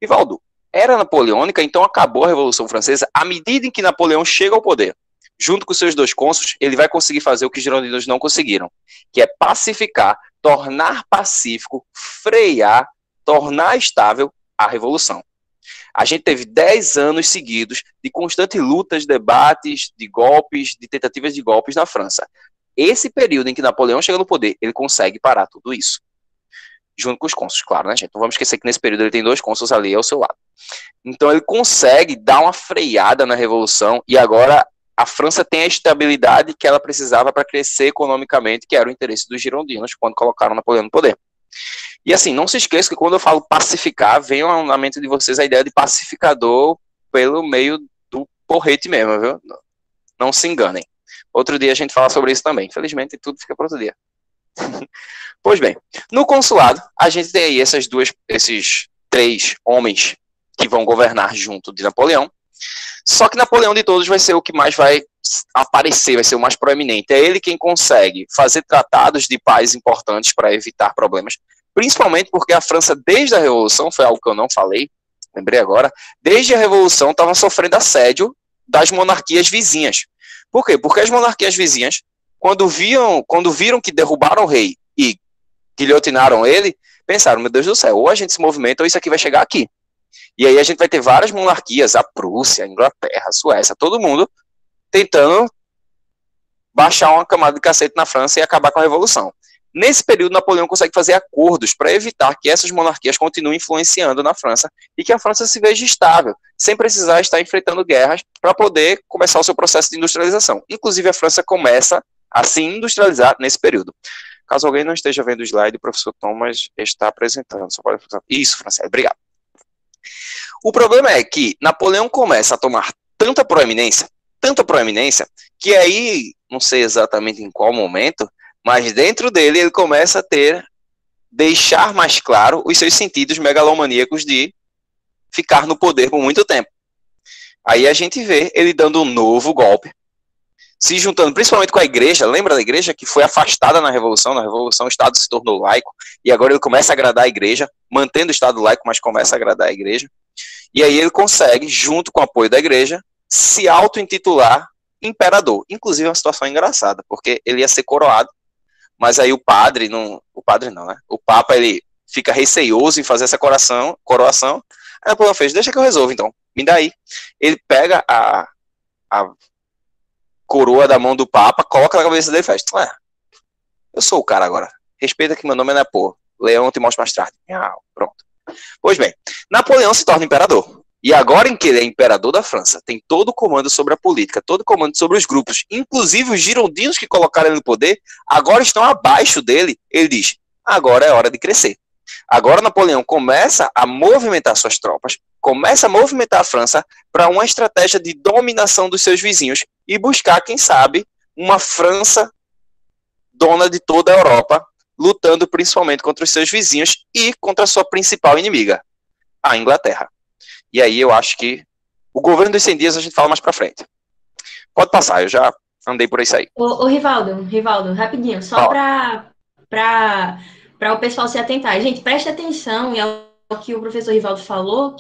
Ivaldo, era napoleônica, então acabou a Revolução Francesa à medida em que Napoleão chega ao poder. Junto com seus 2 cônsules, ele vai conseguir fazer o que os girondinos não conseguiram, que é pacificar, tornar pacífico, frear, tornar estável a Revolução. A gente teve 10 anos seguidos de constantes lutas, debates, de golpes, de tentativas de golpes na França. Esse período em que Napoleão chega no poder, ele consegue parar tudo isso. Junto com os cônsules, claro, né, gente? Não vamos esquecer que nesse período ele tem 2 cônsules ali ao seu lado. Então ele consegue dar uma freada na Revolução e agora a França tem a estabilidade que ela precisava para crescer economicamente, que era o interesse dos girondinos quando colocaram Napoleão no poder. E assim, não se esqueça que quando eu falo pacificar, vem na mente de vocês a ideia de pacificador pelo meio do porrete mesmo, viu? Não se enganem. Outro dia a gente fala sobre isso também. Infelizmente, tudo fica para outro dia. Pois bem, no consulado, a gente tem aí esses 3 homens que vão governar junto de Napoleão. Só que Napoleão de todos vai ser o que mais vai aparecer, vai ser o mais proeminente. É ele quem consegue fazer tratados de paz importantes para evitar problemas, principalmente porque a França, desde a Revolução, foi algo que eu não falei, lembrei agora, desde a Revolução estavam sofrendo assédio das monarquias vizinhas. Por quê? Porque as monarquias vizinhas, quando viram que derrubaram o rei e guilhotinaram ele, pensaram, meu Deus do céu, ou a gente se movimenta ou isso aqui vai chegar aqui. E aí a gente vai ter várias monarquias, a Prússia, a Inglaterra, a Suécia, todo mundo tentando baixar uma camada de cacete na França e acabar com a Revolução. Nesse período, Napoleão consegue fazer acordos para evitar que essas monarquias continuem influenciando na França e que a França se veja estável, sem precisar estar enfrentando guerras para poder começar o seu processo de industrialização. Inclusive, a França começa a se industrializar nesse período. Caso alguém não esteja vendo o slide, o professor Thomas está apresentando. Só pode... Isso, Francês, obrigado. O problema é que Napoleão começa a tomar tanta proeminência, que aí, não sei exatamente em qual momento, mas dentro dele ele começa a deixar mais claro os seus sentidos megalomaníacos de ficar no poder por muito tempo. Aí a gente vê ele dando um novo golpe, se juntando principalmente com a igreja. Lembra da igreja que foi afastada na Revolução? Na Revolução o Estado se tornou laico, e agora ele começa a agradar a igreja, mantendo o Estado laico, mas começa a agradar a igreja. E aí ele consegue, junto com o apoio da igreja, se auto-intitular imperador. Inclusive é uma situação engraçada, porque ele ia ser coroado, mas aí o Papa, ele fica receioso em fazer essa coroação. Aí Napoleão fez, deixa que eu resolvo então, me dá aí. Ele pega a coroa da mão do Papa, coloca na cabeça dele e faz, eu sou o cara agora, respeita que meu nome não é Leão, te mostro mais tarde. Pronto. Pois bem, Napoleão se torna imperador. E agora em que ele é imperador da França, tem todo o comando sobre a política, todo o comando sobre os grupos, inclusive os girondinos que colocaram ele no poder, agora estão abaixo dele. Ele diz, agora é hora de crescer. Agora Napoleão começa a movimentar suas tropas, começa a movimentar a França para uma estratégia de dominação dos seus vizinhos e buscar, quem sabe, uma França dona de toda a Europa, lutando principalmente contra os seus vizinhos e contra a sua principal inimiga, a Inglaterra. E aí eu acho que o governo dos 100 dias a gente fala mais pra frente. Pode passar, eu já andei por isso aí. Ô Rivaldo, rapidinho, só para o pessoal se atentar. Gente, preste atenção ao que o professor Rivaldo falou,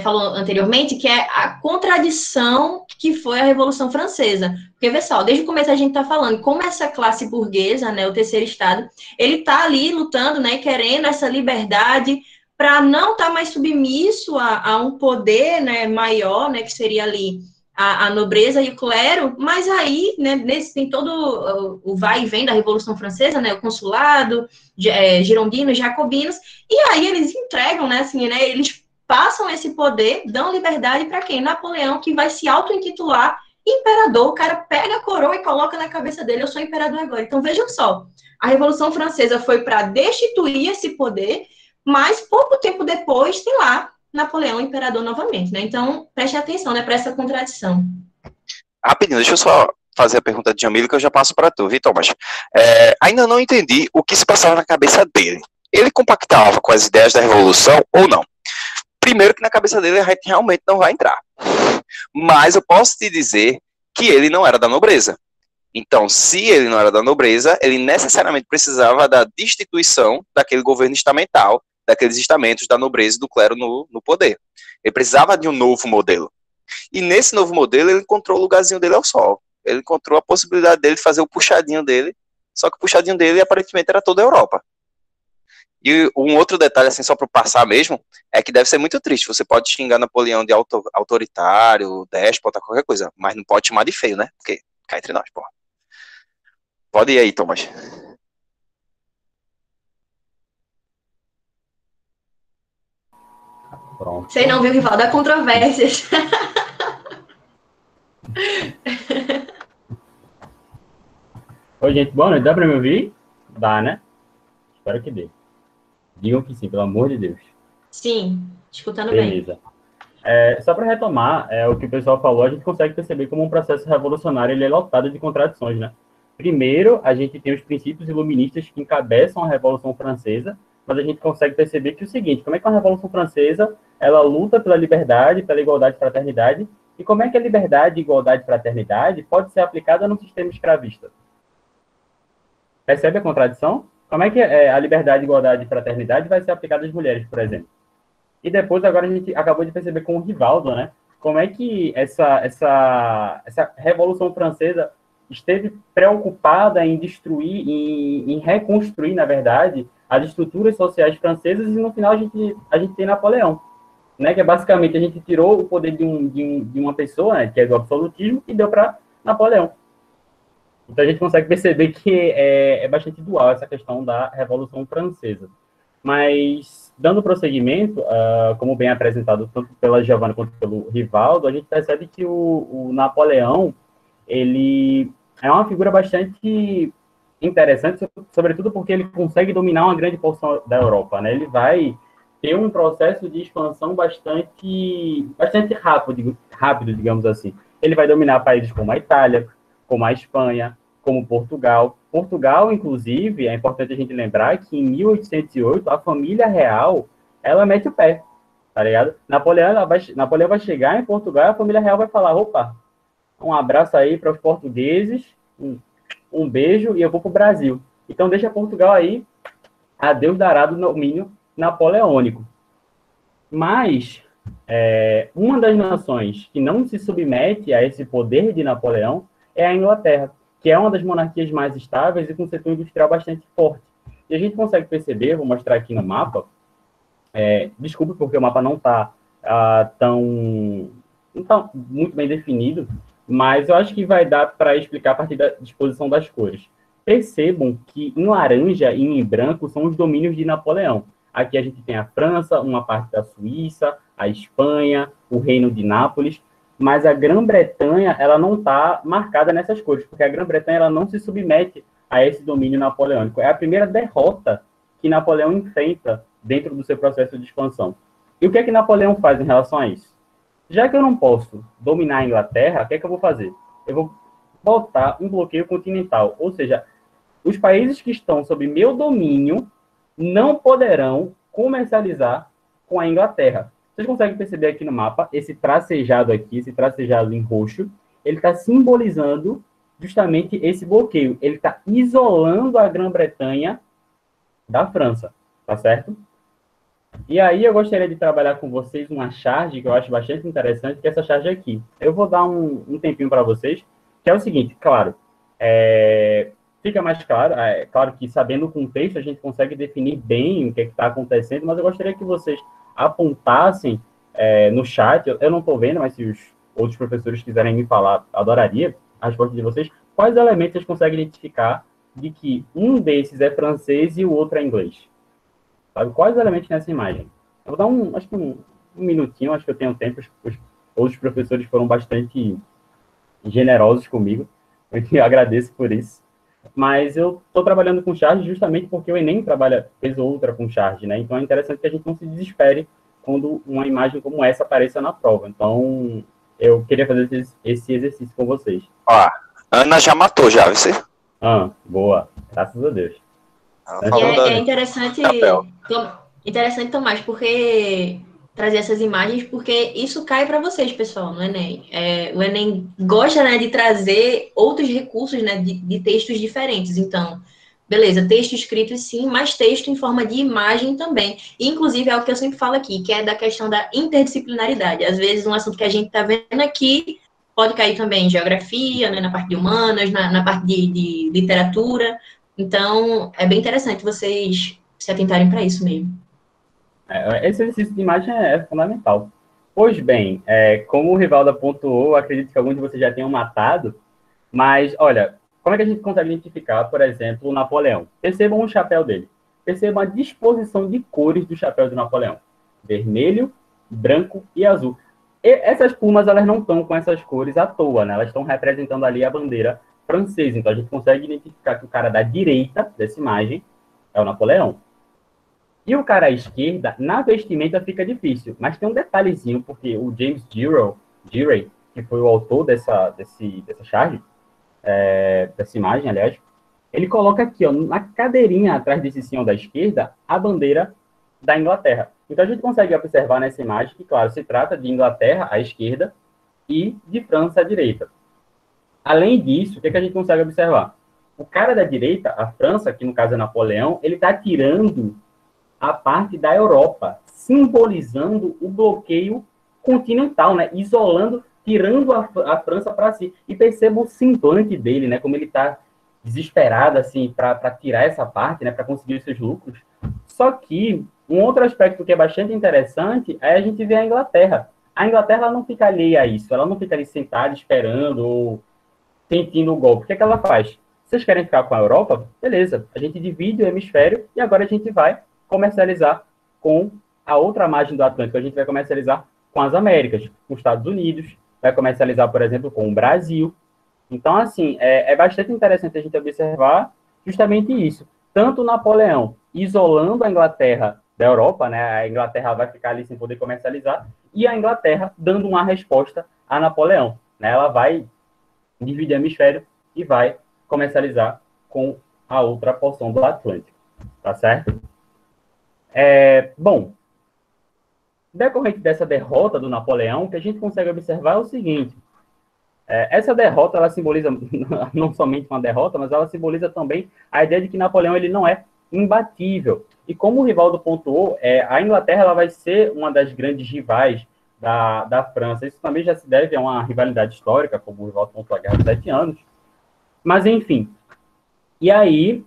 falou anteriormente, que é a contradição que foi a Revolução Francesa. Porque, pessoal, desde o começo a gente está falando como essa classe burguesa, o terceiro estado, ele está ali lutando, querendo essa liberdade para não estar mais submisso a um poder maior, que seria ali a nobreza e o clero, mas aí, tem todo o vai e vem da Revolução Francesa, o consulado, girondinos, jacobinos, e aí eles entregam, eles passam esse poder, dão liberdade para quem? Napoleão, que vai se auto-intitular imperador. O cara pega a coroa e coloca na cabeça dele, eu sou imperador agora. Então, vejam só, a Revolução Francesa foi para destituir esse poder, mas pouco tempo depois tem lá Napoleão imperador novamente, Então, preste atenção, para essa contradição. Rapidinho, deixa eu só fazer a pergunta de Jamile que eu já passo para tu, Vitor, mas ainda não entendi o que se passava na cabeça dele. Ele compactava com as ideias da Revolução ou não? Primeiro que na cabeça dele a gente realmente não vai entrar. Mas eu posso te dizer que ele não era da nobreza. Então, se ele não era da nobreza, ele necessariamente precisava da destituição daquele governo estamental, daqueles estamentos da nobreza e do clero no poder. Ele precisava de um novo modelo. E nesse novo modelo, ele encontrou o lugarzinho dele ao sol. Ele encontrou a possibilidade dele de fazer o puxadinho dele, só que o puxadinho dele, aparentemente, era toda a Europa. E um outro detalhe, assim, só para passar mesmo, é que deve ser muito triste. Você pode xingar Napoleão de autoritário, déspota, qualquer coisa, mas não pode chamar de feio, né? Porque cai entre nós, porra. Pode ir aí, Thomas. Pronto. Sei não, viu, Rivaldo? Há controvérsias. Oi, gente, boa noite. Dá para me ouvir? Dá, né? Espero que dê. Digam que sim, pelo amor de Deus. Sim, escutando Beleza. bem. Só para retomar o que o pessoal falou, a gente consegue perceber como um processo revolucionário ele é lotado de contradições, né? Primeiro, a gente tem os princípios iluministas que encabeçam a Revolução Francesa, mas a gente consegue perceber que é o seguinte, como é que a Revolução Francesa ela luta pela liberdade, pela igualdade e fraternidade, e como é que a liberdade, igualdade e fraternidade pode ser aplicada no sistema escravista? Percebe a contradição? Como é que a liberdade, igualdade e fraternidade vai ser aplicada às mulheres, por exemplo? E depois, agora, a gente acabou de perceber com o Rivaldo, né? Como é que essa Revolução Francesa esteve preocupada em destruir, em reconstruir, na verdade, as estruturas sociais francesas, e no final a gente tem Napoleão, né? Que é basicamente a gente tirou o poder de uma pessoa, né, que é do absolutismo, e deu para Napoleão. Então a gente consegue perceber que é bastante dual essa questão da Revolução Francesa. Mas, dando prosseguimento, como bem apresentado tanto pela Giovanna quanto pelo Rivaldo, a gente percebe que o Napoleão, ele é uma figura bastante interessante, sobretudo porque ele consegue dominar uma grande porção da Europa, né? Ele vai ter um processo de expansão bastante rápido, digamos assim. Ele vai dominar países como a Itália, como a Espanha, como Portugal. Portugal, inclusive, é importante a gente lembrar que em 1808 a família real, ela mete o pé, tá ligado? Napoleão vai chegar em Portugal e a família real vai falar, opa, um abraço aí para os portugueses, um beijo e eu vou para o Brasil. Então deixa Portugal aí, a Deus dará do domínio napoleônico. Mas uma das nações que não se submete a esse poder de Napoleão é a Inglaterra, que é uma das monarquias mais estáveis e com um setor industrial bastante forte. E a gente consegue perceber, vou mostrar aqui no mapa, desculpe porque o mapa não está não tá muito bem definido, mas eu acho que vai dar para explicar a partir da disposição das cores. Percebam que em laranja e em branco são os domínios de Napoleão. Aqui a gente tem a França, uma parte da Suíça, a Espanha, o Reino de Nápoles, mas a Grã-Bretanha, ela não está marcada nessas cores, porque a Grã-Bretanha ela não se submete a esse domínio napoleônico. É a primeira derrota que Napoleão enfrenta dentro do seu processo de expansão. E o que é que Napoleão faz em relação a isso? Já que eu não posso dominar a Inglaterra, o que é que eu vou fazer? Eu vou botar um bloqueio continental, ou seja, os países que estão sob meu domínio não poderão comercializar com a Inglaterra. Vocês conseguem perceber aqui no mapa, esse tracejado aqui, esse tracejado em roxo, ele está simbolizando justamente esse bloqueio. Ele está isolando a Grã-Bretanha da França, tá certo? E aí eu gostaria de trabalhar com vocês uma charge que eu acho bastante interessante, que é essa charge aqui. Eu vou dar um tempinho para vocês, que é o seguinte, claro, fica mais claro, claro que sabendo o contexto a gente consegue definir bem o que está acontecendo, mas eu gostaria que vocês apontassem no chat, eu não estou vendo, mas se os outros professores quiserem me falar, adoraria a resposta de vocês, quais elementos vocês conseguem identificar de que um desses é francês e o outro é inglês? Sabe? Quais elementos nessa imagem? Eu vou dar acho que um minutinho, acho que eu tenho tempo, os outros professores foram bastante generosos comigo, eu agradeço por isso. Mas eu estou trabalhando com charge justamente porque o Enem fez outra com charge, né? Então é interessante que a gente não se desespere quando uma imagem como essa apareça na prova. Então, eu queria fazer esse exercício com vocês. Ó, Ana já matou, já, você? Boa. Graças a Deus. É interessante, Tomás, porque trazer essas imagens, porque isso cai para vocês, pessoal, no Enem. O Enem gosta, né, de trazer outros recursos, né, de textos diferentes. Então, beleza, texto escrito sim, mas texto em forma de imagem também. E, inclusive, é o que eu sempre falo aqui, que é da questão da interdisciplinaridade. Às vezes, um assunto que a gente está vendo aqui pode cair também em geografia, né, na parte de humanas, na parte de literatura. Então, é bem interessante vocês se atentarem para isso mesmo. Esse exercício de imagem é fundamental. Pois bem, como o Rivaldo pontuou, acredito que alguns de vocês já tenham matado, mas, olha, como é que a gente consegue identificar, por exemplo, o Napoleão? Percebam o chapéu dele. Percebam a disposição de cores do chapéu do Napoleão. Vermelho, branco e azul. E essas plumas, elas não estão com essas cores à toa, né? Elas estão representando ali a bandeira francesa. Então, a gente consegue identificar que o cara da direita dessa imagem é o Napoleão. E o cara à esquerda, na vestimenta fica difícil. Mas tem um detalhezinho, porque o James Gillray, que foi o autor dessa charge, dessa imagem, aliás, ele coloca aqui, ó, na cadeirinha atrás desse senhor da esquerda, a bandeira da Inglaterra. Então, a gente consegue observar nessa imagem que, claro, se trata de Inglaterra à esquerda e de França à direita. Além disso, o que a gente consegue observar? O cara da direita, a França, que no caso é Napoleão, ele está tirando a parte da Europa, simbolizando o bloqueio continental, né? Isolando, tirando a França para si. E perceba o semblante dele, né? Como ele está desesperado, assim, para tirar essa parte, né? Para conseguir os seus lucros. Só que um outro aspecto que é bastante interessante é a gente ver a Inglaterra. A Inglaterra ela não fica alheia a isso, ela não fica ali sentada esperando ou sentindo o golpe. O que é que ela faz? Vocês querem ficar com a Europa? Beleza, a gente divide o hemisfério e agora a gente vai comercializar com a outra margem do Atlântico. A gente vai comercializar com as Américas, com os Estados Unidos, vai comercializar, por exemplo, com o Brasil. Então, assim, é bastante interessante a gente observar justamente isso. Tanto Napoleão isolando a Inglaterra da Europa, né? A Inglaterra vai ficar ali sem poder comercializar, e a Inglaterra dando uma resposta a Napoleão, né? Ela vai dividir o hemisfério e vai comercializar com a outra porção do Atlântico, tá certo? Bom, decorrente dessa derrota do Napoleão, o que a gente consegue observar é o seguinte: essa derrota, ela simboliza não somente uma derrota, mas ela simboliza também a ideia de que Napoleão ele não é imbatível. E como o Rivaldo pontuou, a Inglaterra ela vai ser uma das grandes rivais da França. Isso também já se deve a uma rivalidade histórica, como o Rivaldo pontuou, a Guerra dos 7 Anos. Mas, enfim. E aí,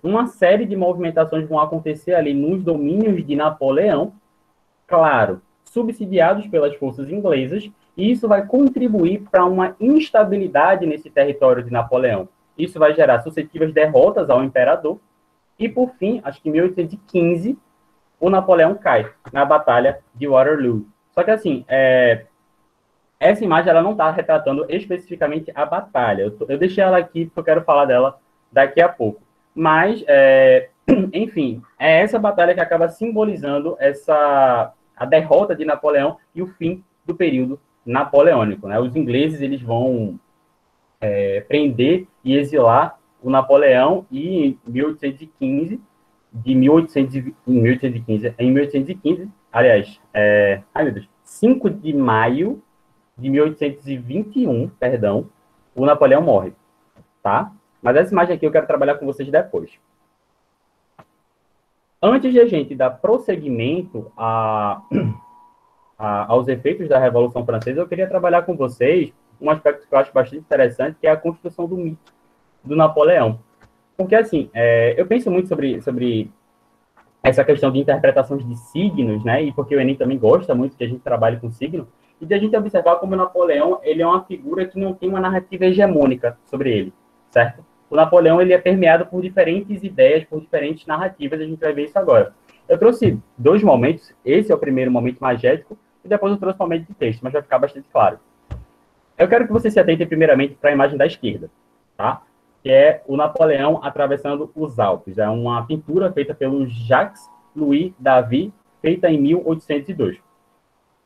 uma série de movimentações vão acontecer ali nos domínios de Napoleão, claro, subsidiados pelas forças inglesas, e isso vai contribuir para uma instabilidade nesse território de Napoleão. Isso vai gerar sucessivas derrotas ao imperador, e por fim, acho que em 1815, o Napoleão cai na Batalha de Waterloo. Só que assim, essa imagem ela não está retratando especificamente a batalha. Eu deixei ela aqui porque eu quero falar dela daqui a pouco. Mas, enfim, é essa batalha que acaba simbolizando a derrota de Napoleão e o fim do período napoleônico, né? Os ingleses eles vão prender e exilar o Napoleão e em 1815, aliás, meu Deus, 5 de maio de 1821, perdão, o Napoleão morre, tá? Mas essa imagem aqui eu quero trabalhar com vocês depois. Antes de a gente dar prosseguimento aos efeitos da Revolução Francesa, eu queria trabalhar com vocês um aspecto que eu acho bastante interessante, que é a construção do mito do Napoleão. Porque, assim, eu penso muito sobre essa questão de interpretações de signos, né? E porque o Enem também gosta muito que a gente trabalhe com signo, e de a gente observar como o Napoleão ele é uma figura que não tem uma narrativa hegemônica sobre ele, certo? O Napoleão ele é permeado por diferentes ideias, por diferentes narrativas, a gente vai ver isso agora. Eu trouxe 2 momentos, esse é o primeiro momento magético, e depois eu trouxe um momento de texto, mas vai ficar bastante claro. Eu quero que você se atente primeiramente para a imagem da esquerda, tá? Que é o Napoleão atravessando os Alpes. É uma pintura feita pelo Jacques-Louis David, feita em 1802.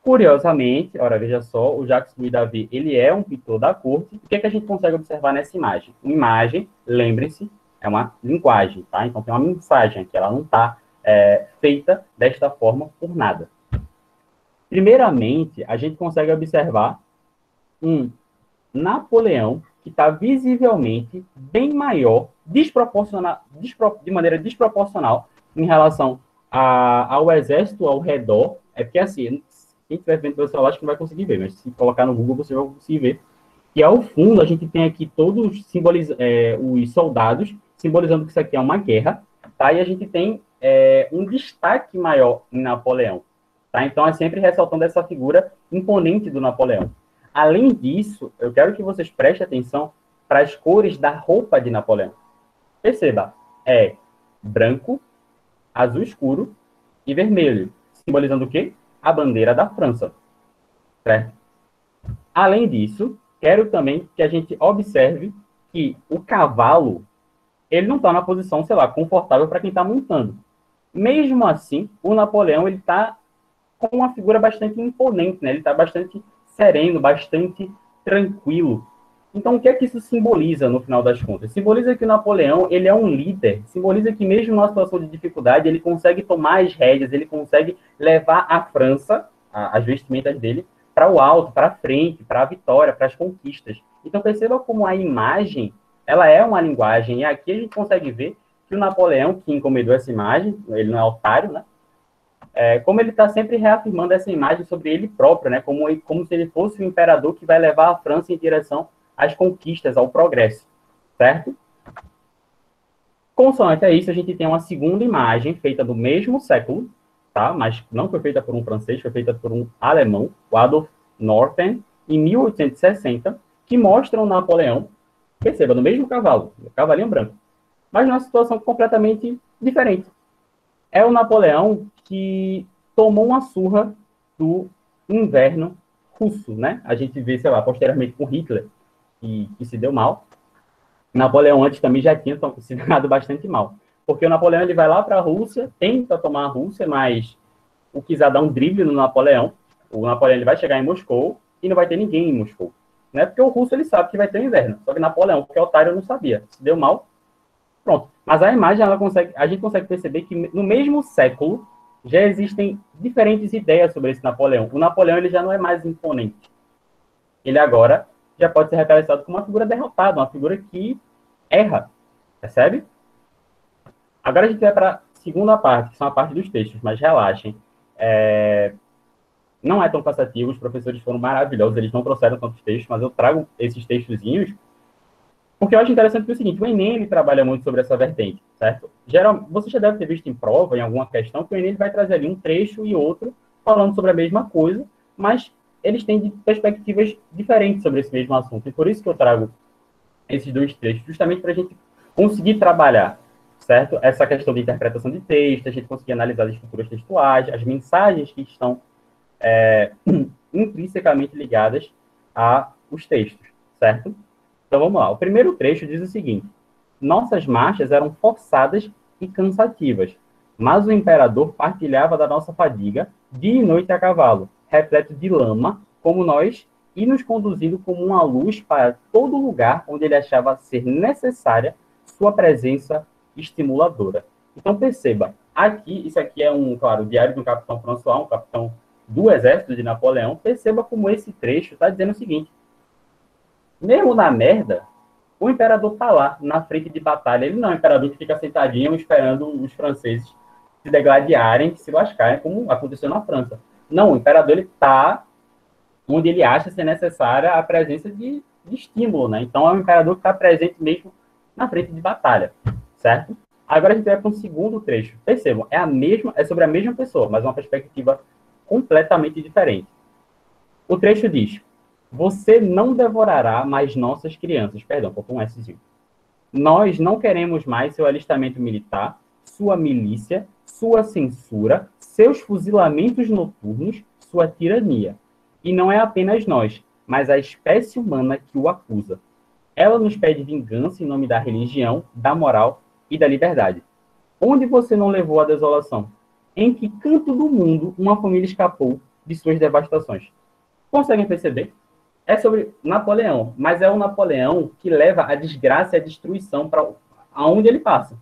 Curiosamente, ora, veja só, o Jacques-Louis David, ele é um pintor da corte. O que é que a gente consegue observar nessa imagem? Uma imagem, lembre-se, é uma linguagem, tá? Então tem uma mensagem aqui, ela não está feita desta forma por nada. Primeiramente, a gente consegue observar um Napoleão que está visivelmente bem maior, de maneira desproporcional em relação ao exército ao redor. É porque, assim, quem estiver vendo pelo celular, acho que não vai conseguir ver, mas se colocar no Google, você vai conseguir ver. E ao fundo, a gente tem aqui todos os soldados, simbolizando que isso aqui é uma guerra, tá? E a gente tem um destaque maior em Napoleão, tá? Então, é sempre ressaltando essa figura imponente do Napoleão. Além disso, eu quero que vocês prestem atenção para as cores da roupa de Napoleão. Perceba, é branco, azul escuro e vermelho, simbolizando o quê? A bandeira da França, certo? Além disso, quero também que a gente observe que o cavalo, ele não está na posição, sei lá, confortável para quem está montando. Mesmo assim, o Napoleão, ele está com uma figura bastante imponente, né? Ele está bastante sereno, bastante tranquilo. Então, o que é que isso simboliza, no final das contas? Simboliza que o Napoleão, ele é um líder, simboliza que mesmo numa situação de dificuldade, ele consegue tomar as rédeas, ele consegue levar a França, as vestimentas dele, para o alto, para a frente, para a vitória, para as conquistas. Então, perceba como a imagem, ela é uma linguagem, e aqui a gente consegue ver que o Napoleão, que encomendou essa imagem, ele não é otário, né? como ele está sempre reafirmando essa imagem sobre ele próprio, né? Como se ele fosse o imperador que vai levar a França em direção às conquistas, ao progresso, certo? Consoante a isso, a gente tem uma segunda imagem feita do mesmo século, tá? Mas não foi feita por um francês, foi feita por um alemão, o Adolf Norton, em 1860, que mostra o Napoleão, perceba, no mesmo cavalo, o cavalinho branco, mas numa situação completamente diferente. É o Napoleão que tomou uma surra do inverno russo, né? A gente vê, sei lá, posteriormente com Hitler, que se deu mal. Napoleão antes também já tinha se dado bastante mal. Porque o Napoleão ele vai lá para a Rússia, tenta tomar a Rússia, mas o czar dá um drible no Napoleão. O Napoleão ele vai chegar em Moscou e não vai ter ninguém em Moscou. Né? Porque o russo ele sabe que vai ter um inverno. Só que Napoleão, porque é otário, não sabia. Se deu mal, pronto. Mas a imagem, a gente consegue perceber que no mesmo século já existem diferentes ideias sobre esse Napoleão. O Napoleão ele já não é mais imponente. Ele agora já pode ser representado como uma figura derrotada, uma figura que erra, percebe? Agora a gente vai para a segunda parte, que são a parte dos textos, mas relaxem. Não é tão cansativo, os professores foram maravilhosos, eles não trouxeram tantos textos, mas eu trago esses textozinhos, porque eu acho interessante que é o seguinte, o Enem ele trabalha muito sobre essa vertente, certo? Você já deve ter visto em prova, em alguma questão, que o Enem ele vai trazer ali um trecho e outro, falando sobre a mesma coisa, mas eles têm perspectivas diferentes sobre esse mesmo assunto. E por isso que eu trago esses dois trechos, justamente para a gente conseguir trabalhar, certo? Essa questão de interpretação de texto, a gente conseguir analisar as estruturas textuais, as mensagens que estão intrinsecamente ligadas aos textos, certo? Então vamos lá. O primeiro trecho diz o seguinte: nossas marchas eram forçadas e cansativas, mas o imperador partilhava da nossa fadiga dia e noite a cavalo, repleto de lama, como nós, e nos conduzindo como uma luz para todo lugar onde ele achava ser necessária sua presença estimuladora. Então, perceba, isso aqui é claro, o diário do capitão François, um capitão do exército de Napoleão. Perceba como esse trecho está dizendo o seguinte: mesmo na merda, o imperador está lá, na frente de batalha. Ele não é um imperador que fica sentadinho esperando os franceses se degladiarem, se lascarem, como aconteceu na França. Não, o imperador está onde ele acha ser necessária a presença de estímulo, né? Então, é um imperador que está presente mesmo na frente de batalha, certo? Agora a gente vai para um segundo trecho. Percebam, é sobre a mesma pessoa, mas uma perspectiva completamente diferente. O trecho diz: você não devorará mais nossas crianças. Perdão, faltou um Szinho. Nós não queremos mais seu alistamento militar, sua milícia, sua censura, seus fuzilamentos noturnos, sua tirania. E não é apenas nós, mas a espécie humana que o acusa. Ela nos pede vingança em nome da religião, da moral e da liberdade. Onde você não levou a desolação? Em que canto do mundo uma família escapou de suas devastações? Conseguem perceber? É sobre Napoleão, mas é o Napoleão que leva a desgraça e a destruição para aonde ele passa.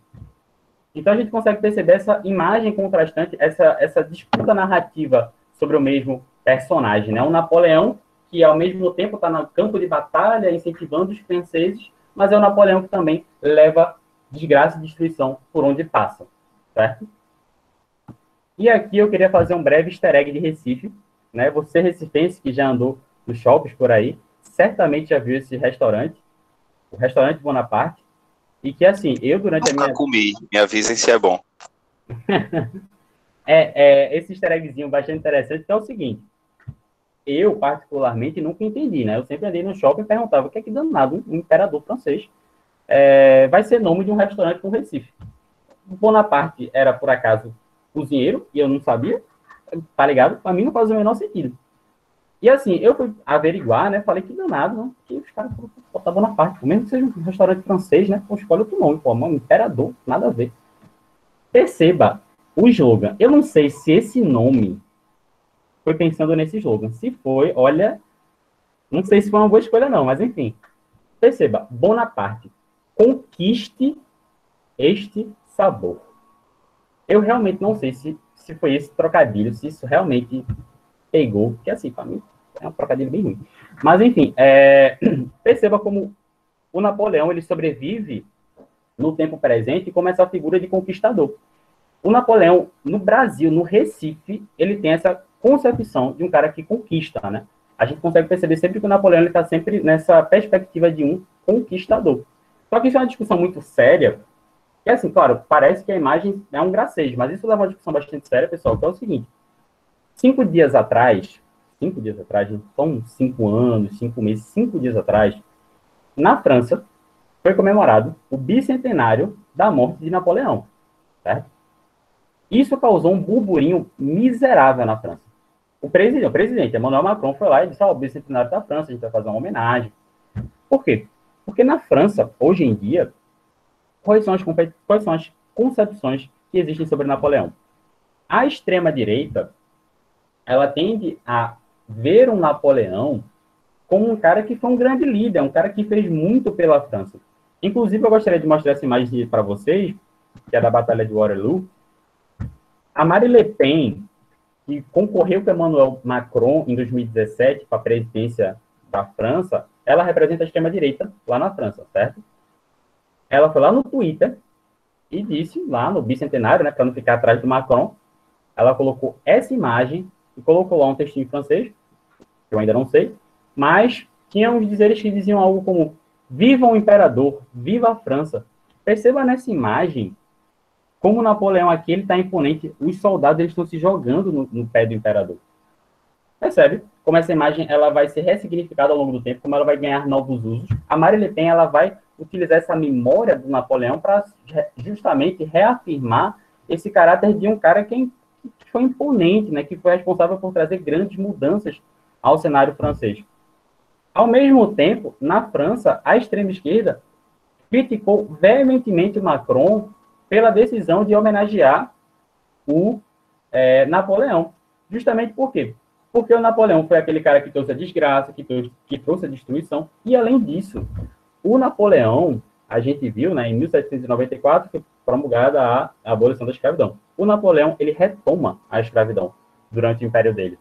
Então a gente consegue perceber essa imagem contrastante, essa disputa narrativa sobre o mesmo personagem, né? Um Napoleão que ao mesmo tempo está no campo de batalha, incentivando os franceses, mas é o Napoleão que também leva desgraça e destruição por onde passa, certo? E aqui eu queria fazer um breve easter egg de Recife, né? Você recifense que já andou nos shoppings por aí, certamente já viu esse restaurante, o restaurante Bonaparte, e que assim, eu durante Nunca comi, me avisem se é bom. Esse easter eggzinho bastante interessante, que é o seguinte: eu, particularmente, nunca entendi, né? Eu sempre andei no shopping e perguntava o que é que danado um imperador francês vai ser nome de um restaurante no Recife. Bonaparte era, por acaso, cozinheiro, e eu não sabia, tá ligado? Para mim não faz o menor sentido. E assim, eu fui averiguar, né? Falei que danado, né? Que os caras botaram Bonaparte, mesmo que seja um restaurante francês, né? Pô, escolhe outro nome, pô, mano, imperador, nada a ver. Perceba o slogan. Eu não sei se esse nome foi pensando nesse slogan. Se foi, olha, não sei se foi uma boa escolha não, mas enfim. Perceba, Bonaparte, conquiste este sabor. Eu realmente não sei se foi esse trocadilho, se isso realmente pegou, que assim, para mim, é um trocadilho bem ruim. Mas enfim, perceba como o Napoleão, ele sobrevive no tempo presente como essa figura de conquistador. O Napoleão, no Brasil, no Recife, ele tem essa concepção de um cara que conquista, né? A gente consegue perceber sempre que o Napoleão está sempre nessa perspectiva de um conquistador. Só que isso é uma discussão muito séria, que assim, claro, parece que a imagem é um gracejo, mas isso leva a uma discussão bastante séria, pessoal, que é o seguinte: 5 dias atrás, não são 5 anos, 5 meses, 5 dias atrás, na França, foi comemorado o bicentenário da morte de Napoleão, certo? Isso causou um burburinho miserável na França. O presidente Emmanuel Macron foi lá e disse: o bicentenário da França, a gente vai fazer uma homenagem. Por quê? Porque na França, hoje em dia, quais são as concepções que existem sobre Napoleão? A extrema-direita, ela tende a ver um Napoleão como um cara que foi um grande líder, um cara que fez muito pela França. Inclusive, eu gostaria de mostrar essa imagem para vocês, que é da Batalha de Waterloo. A Marine Le Pen, que concorreu com Emmanuel Macron em 2017 para a presidência da França, ela representa a extrema-direita lá na França, certo? Ela foi lá no Twitter e disse, lá no bicentenário, né, para não ficar atrás do Macron, ela colocou essa imagem e colocou lá um textinho em francês, que eu ainda não sei, mas tinha uns dizeres que diziam algo como: viva o imperador, viva a França. Perceba nessa imagem como Napoleão aqui, ele está imponente, os soldados eles estão se jogando no pé do imperador. Percebe como essa imagem ela vai ser ressignificada ao longo do tempo, como ela vai ganhar novos usos. A Marine Le Pen ela vai utilizar essa memória do Napoleão para justamente reafirmar esse caráter de um cara que foi imponente, né, que foi responsável por trazer grandes mudanças ao cenário francês. Ao mesmo tempo, na França, a extrema-esquerda criticou veementemente o Macron pela decisão de homenagear o Napoleão. Justamente por quê? Porque o Napoleão foi aquele cara que trouxe a desgraça, que trouxe a destruição, e além disso, o Napoleão, a gente viu, né, em 1794, foi promulgada a abolição da escravidão. O Napoleão, ele retoma a escravidão durante o império dele.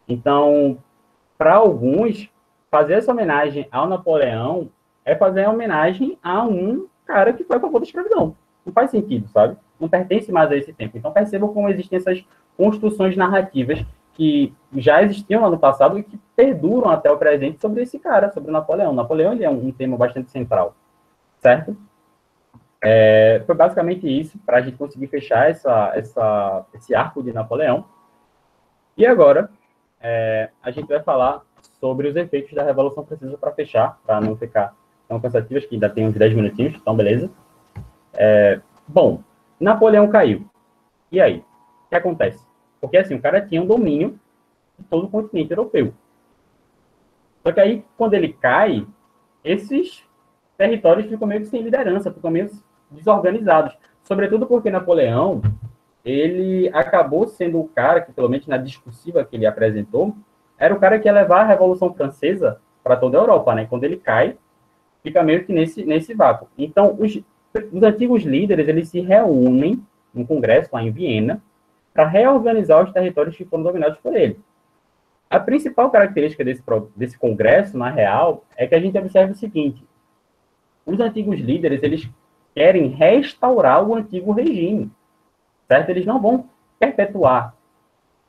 Então, para alguns, fazer essa homenagem ao Napoleão é fazer a homenagem a um cara que foi a favor da escravidão. Não faz sentido, sabe? Não pertence mais a esse tempo. Então, percebam como existem essas construções narrativas que já existiam lá no passado e que perduram até o presente sobre esse cara, sobre o Napoleão. Napoleão ele é um tema bastante central, certo? Foi basicamente isso, para a gente conseguir fechar esse arco de Napoleão. E agora, a gente vai falar sobre os efeitos da Revolução Francesa para fechar, para não ficar tão cansativas, que ainda tem uns 10 minutinhos, então beleza. Bom, Napoleão caiu. E aí? O que acontece? Porque assim, o cara tinha um domínio de todo o continente europeu. Só que aí, quando ele cai, esses territórios ficam meio que sem liderança, ficam meio desorganizados. Sobretudo porque Napoleão, ele acabou sendo o cara que, pelo menos na discursiva que ele apresentou, era o cara que ia levar a Revolução Francesa para toda a Europa, né? Quando ele cai, fica meio que nesse vácuo. Então, os antigos líderes, eles se reúnem num congresso lá em Viena para reorganizar os territórios que foram dominados por ele. A principal característica desse congresso, na real, é que a gente observa o seguinte: os antigos líderes, eles querem restaurar o antigo regime, certo? Eles não vão perpetuar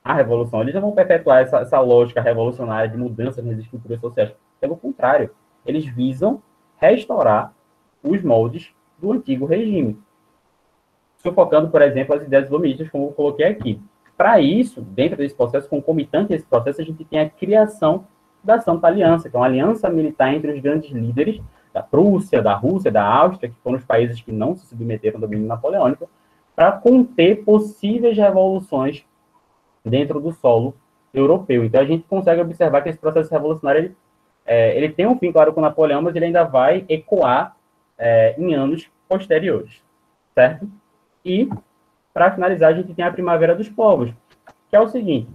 a revolução, eles não vão perpetuar essa lógica revolucionária de mudanças nas estruturas sociais. Pelo contrário, eles visam restaurar os moldes do antigo regime, sufocando, por exemplo, as ideias iluministas, como eu coloquei aqui. Para isso, dentro desse processo, concomitante a esse processo, a gente tem a criação da Santa Aliança, que é uma aliança militar entre os grandes líderes da Prússia, da Rússia, da Áustria, que foram os países que não se submeteram ao domínio napoleônico, para conter possíveis revoluções dentro do solo europeu. Então, a gente consegue observar que esse processo revolucionário ele tem um fim, claro, com Napoleão, mas ele ainda vai ecoar em anos posteriores, certo? E, para finalizar, a gente tem a Primavera dos Povos, que é o seguinte: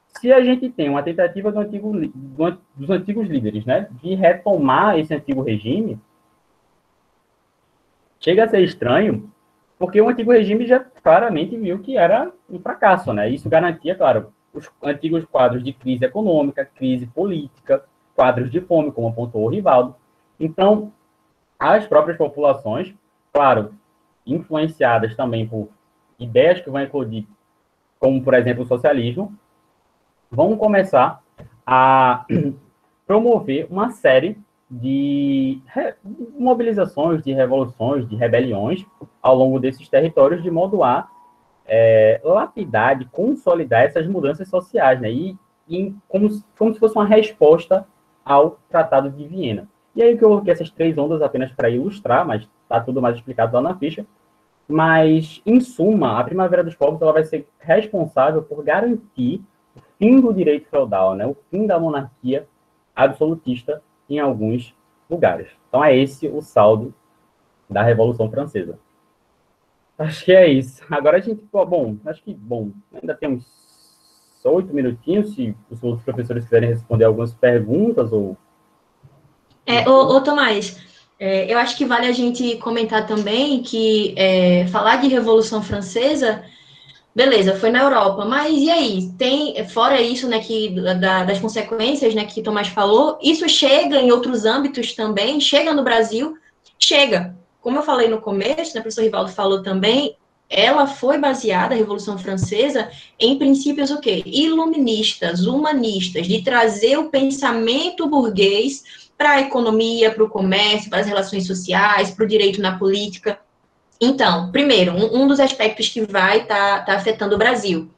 se a gente tem uma tentativa dos antigos líderes, né, de retomar esse antigo regime, chega a ser estranho, porque o antigo regime já claramente viu que era um fracasso, né? Isso garantia, claro, os antigos quadros de crise econômica, crise política, quadros de fome, como apontou o Rivaldo. Então, as próprias populações, claro, influenciadas também por ideias que vão eclodir, como, por exemplo, o socialismo, vão começar a promover uma série de mobilizações, de revoluções, de rebeliões ao longo desses territórios, de modo a lapidar, de consolidar essas mudanças sociais, né? Como se fosse uma resposta ao Tratado de Viena. E aí que eu coloquei essas 3 ondas apenas para ilustrar, mas está tudo mais explicado lá na ficha. Mas, em suma, a Primavera dos Povos ela vai ser responsável por garantir o fim do direito feudal, né? O fim da monarquia absolutista em alguns lugares. Então, é esse o saldo da Revolução Francesa. Acho que é isso. Agora a gente... ainda temos 8 minutinhos, se os outros professores quiserem responder algumas perguntas ou... Tomás, eu acho que vale a gente comentar também que falar de Revolução Francesa, beleza, foi na Europa, mas e aí? Fora isso, né, das consequências, né, que Tomás falou, isso chega em outros âmbitos também, chega no Brasil, chega. Como eu falei no começo, né, o professor Rivaldo falou também, ela foi baseada, a Revolução Francesa, em princípios o quê? Iluministas, humanistas, de trazer o pensamento burguês para a economia, para o comércio, para as relações sociais, para o direito na política. Então, primeiro, um dos aspectos que vai estar afetando o Brasil.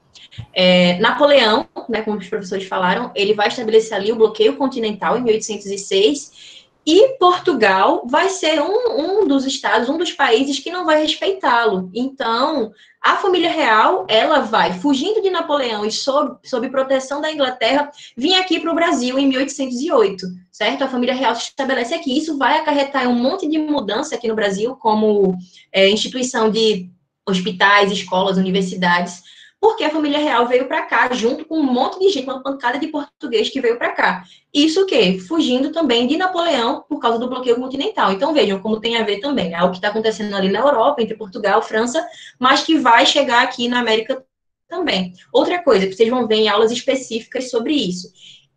Napoleão, né, como os professores falaram, ele vai estabelecer ali o bloqueio continental em 1806, e Portugal vai ser um dos estados, um dos países que não vai respeitá-lo. Então, a família real, ela vai, fugindo de Napoleão e sob proteção da Inglaterra, vir aqui para o Brasil em 1808, certo? A família real se estabelece aqui. Isso vai acarretar um monte de mudança aqui no Brasil, como instituição de hospitais, escolas, universidades, porque a família real veio para cá, junto com um monte de gente, uma pancada de português que veio para cá. Isso o quê? Fugindo também de Napoleão por causa do bloqueio continental. Então, vejam como tem a ver também, né? O que está acontecendo ali na Europa, entre Portugal e França, mas que vai chegar aqui na América também. Outra coisa que vocês vão ver em aulas específicas sobre isso.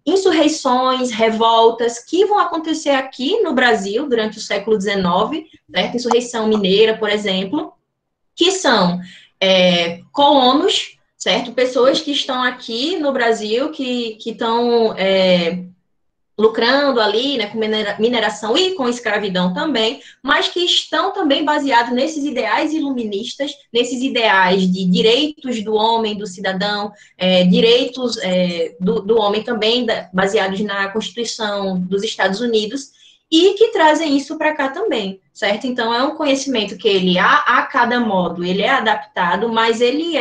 Insurreições, revoltas, que vão acontecer aqui no Brasil durante o século XIX, certo? Insurreição mineira, por exemplo, que são colonos, certo? Pessoas que estão aqui no Brasil, que estão lucrando ali, né, com mineração e com escravidão também, mas que estão também baseados nesses ideais iluministas, nesses ideais de direitos do homem, do cidadão, direitos do homem também, baseados na Constituição dos Estados Unidos, e que trazem isso para cá também, certo? Então, é um conhecimento que ele, a cada modo, ele é adaptado, mas ele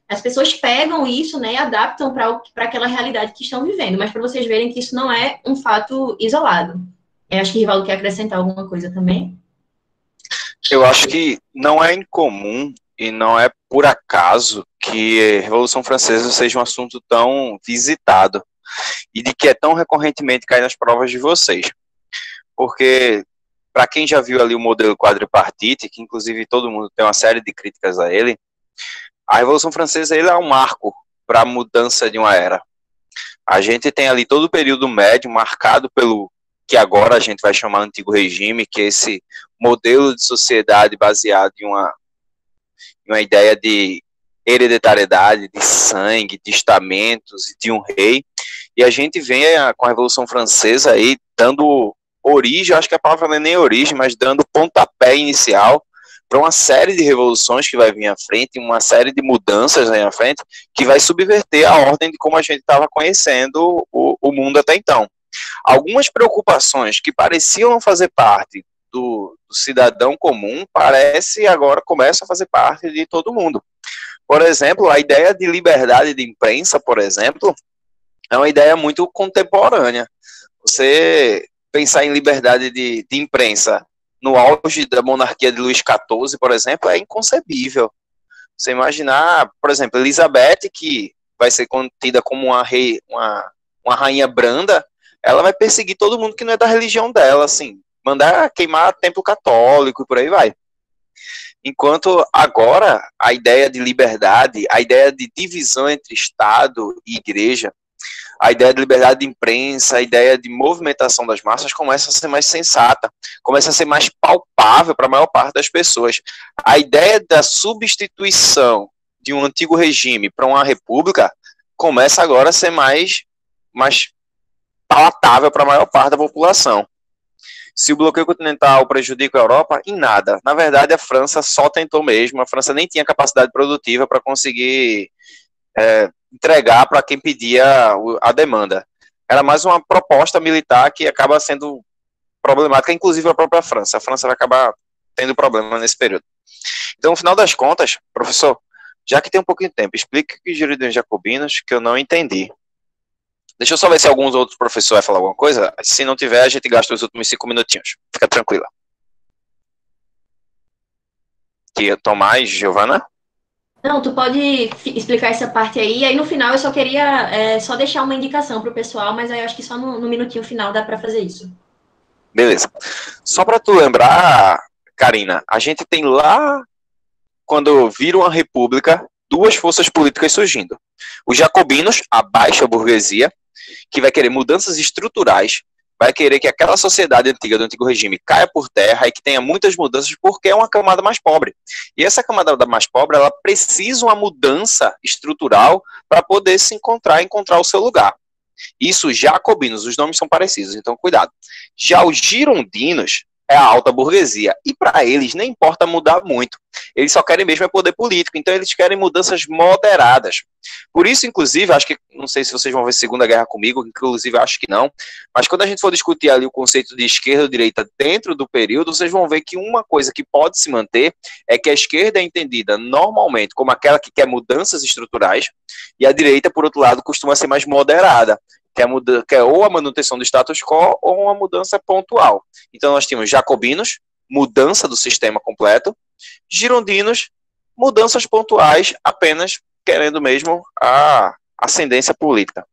as pessoas pegam isso, né, e adaptam para aquela realidade que estão vivendo, mas para vocês verem que isso não é um fato isolado. Eu acho que o Rivaldo quer acrescentar alguma coisa também. Eu acho que não é incomum e não é por acaso que a Revolução Francesa seja um assunto tão visitado e de que é tão recorrentemente cai nas provas de vocês. Porque, para quem já viu ali o modelo quadripartite, que inclusive todo mundo tem uma série de críticas a ele, a Revolução Francesa ele é um marco para a mudança de uma era. A gente tem ali todo o período médio marcado pelo que agora a gente vai chamar de antigo regime, que é esse modelo de sociedade baseado em uma ideia de hereditariedade, de sangue, de estamentos e de um rei. E a gente vem com a Revolução Francesa aí dando origem, acho que a palavra não é nem origem, mas dando pontapé inicial para uma série de revoluções que vai vir à frente, uma série de mudanças aí à frente, que vai subverter a ordem de como a gente estava conhecendo o mundo até então. Algumas preocupações que pareciam não fazer parte do cidadão comum, parece agora começa a fazer parte de todo mundo. Por exemplo, a ideia de liberdade de imprensa, por exemplo, é uma ideia muito contemporânea. Você pensar em liberdade de imprensa no auge da monarquia de Luís XIV, por exemplo, é inconcebível. Você imaginar, por exemplo, Elizabeth, que vai ser contida como uma rainha branda, ela vai perseguir todo mundo que não é da religião dela, assim, mandar queimar templo católico e por aí vai. Enquanto agora a ideia de liberdade, a ideia de divisão entre Estado e Igreja, a ideia de liberdade de imprensa, a ideia de movimentação das massas começa a ser mais sensata, começa a ser mais palpável para a maior parte das pessoas. A ideia da substituição de um antigo regime para uma república começa agora a ser mais palatável para a maior parte da população. Se o bloqueio continental prejudica a Europa, em nada. Na verdade, a França só tentou mesmo, a França nem tinha capacidade produtiva para conseguir entregar para quem pedia a demanda. Era mais uma proposta militar que acaba sendo problemática, inclusive a própria França. A França vai acabar tendo problema nesse período. Então, no final das contas, professor, já que tem um pouquinho de tempo, explique os Girondins Jacobinos, que eu não entendi. Deixa eu só ver se alguns outros professores vai falar alguma coisa. Se não tiver, a gente gasta os últimos 5 minutinhos. Fica tranquila. Tomás, Giovana? Não, tu pode explicar essa parte aí. Aí no final eu só queria só deixar uma indicação para o pessoal, mas aí eu acho que só no minutinho final dá para fazer isso. Beleza. Só para tu lembrar, Karina, a gente tem lá, quando vira uma república, duas forças políticas surgindo. Os jacobinos, a baixa burguesia, que vai querer mudanças estruturais, vai querer que aquela sociedade antiga do antigo regime caia por terra e que tenha muitas mudanças porque é uma camada mais pobre. E essa camada mais pobre, ela precisa uma mudança estrutural para poder se encontrar o seu lugar. Isso, jacobinos, os nomes são parecidos, então cuidado. Já os girondinos é a alta burguesia, e para eles nem importa mudar muito, eles só querem mesmo poder político, então eles querem mudanças moderadas. Por isso, inclusive, acho que, não sei se vocês vão ver Segunda Guerra comigo, inclusive acho que não, mas quando a gente for discutir ali o conceito de esquerda ou direita dentro do período, vocês vão ver que uma coisa que pode se manter é que a esquerda é entendida normalmente como aquela que quer mudanças estruturais, e a direita, por outro lado, costuma ser mais moderada, que é ou a manutenção do status quo ou uma mudança pontual. Então nós tínhamos jacobinos, mudança do sistema completo, girondinos, mudanças pontuais, apenas querendo mesmo a ascendência política.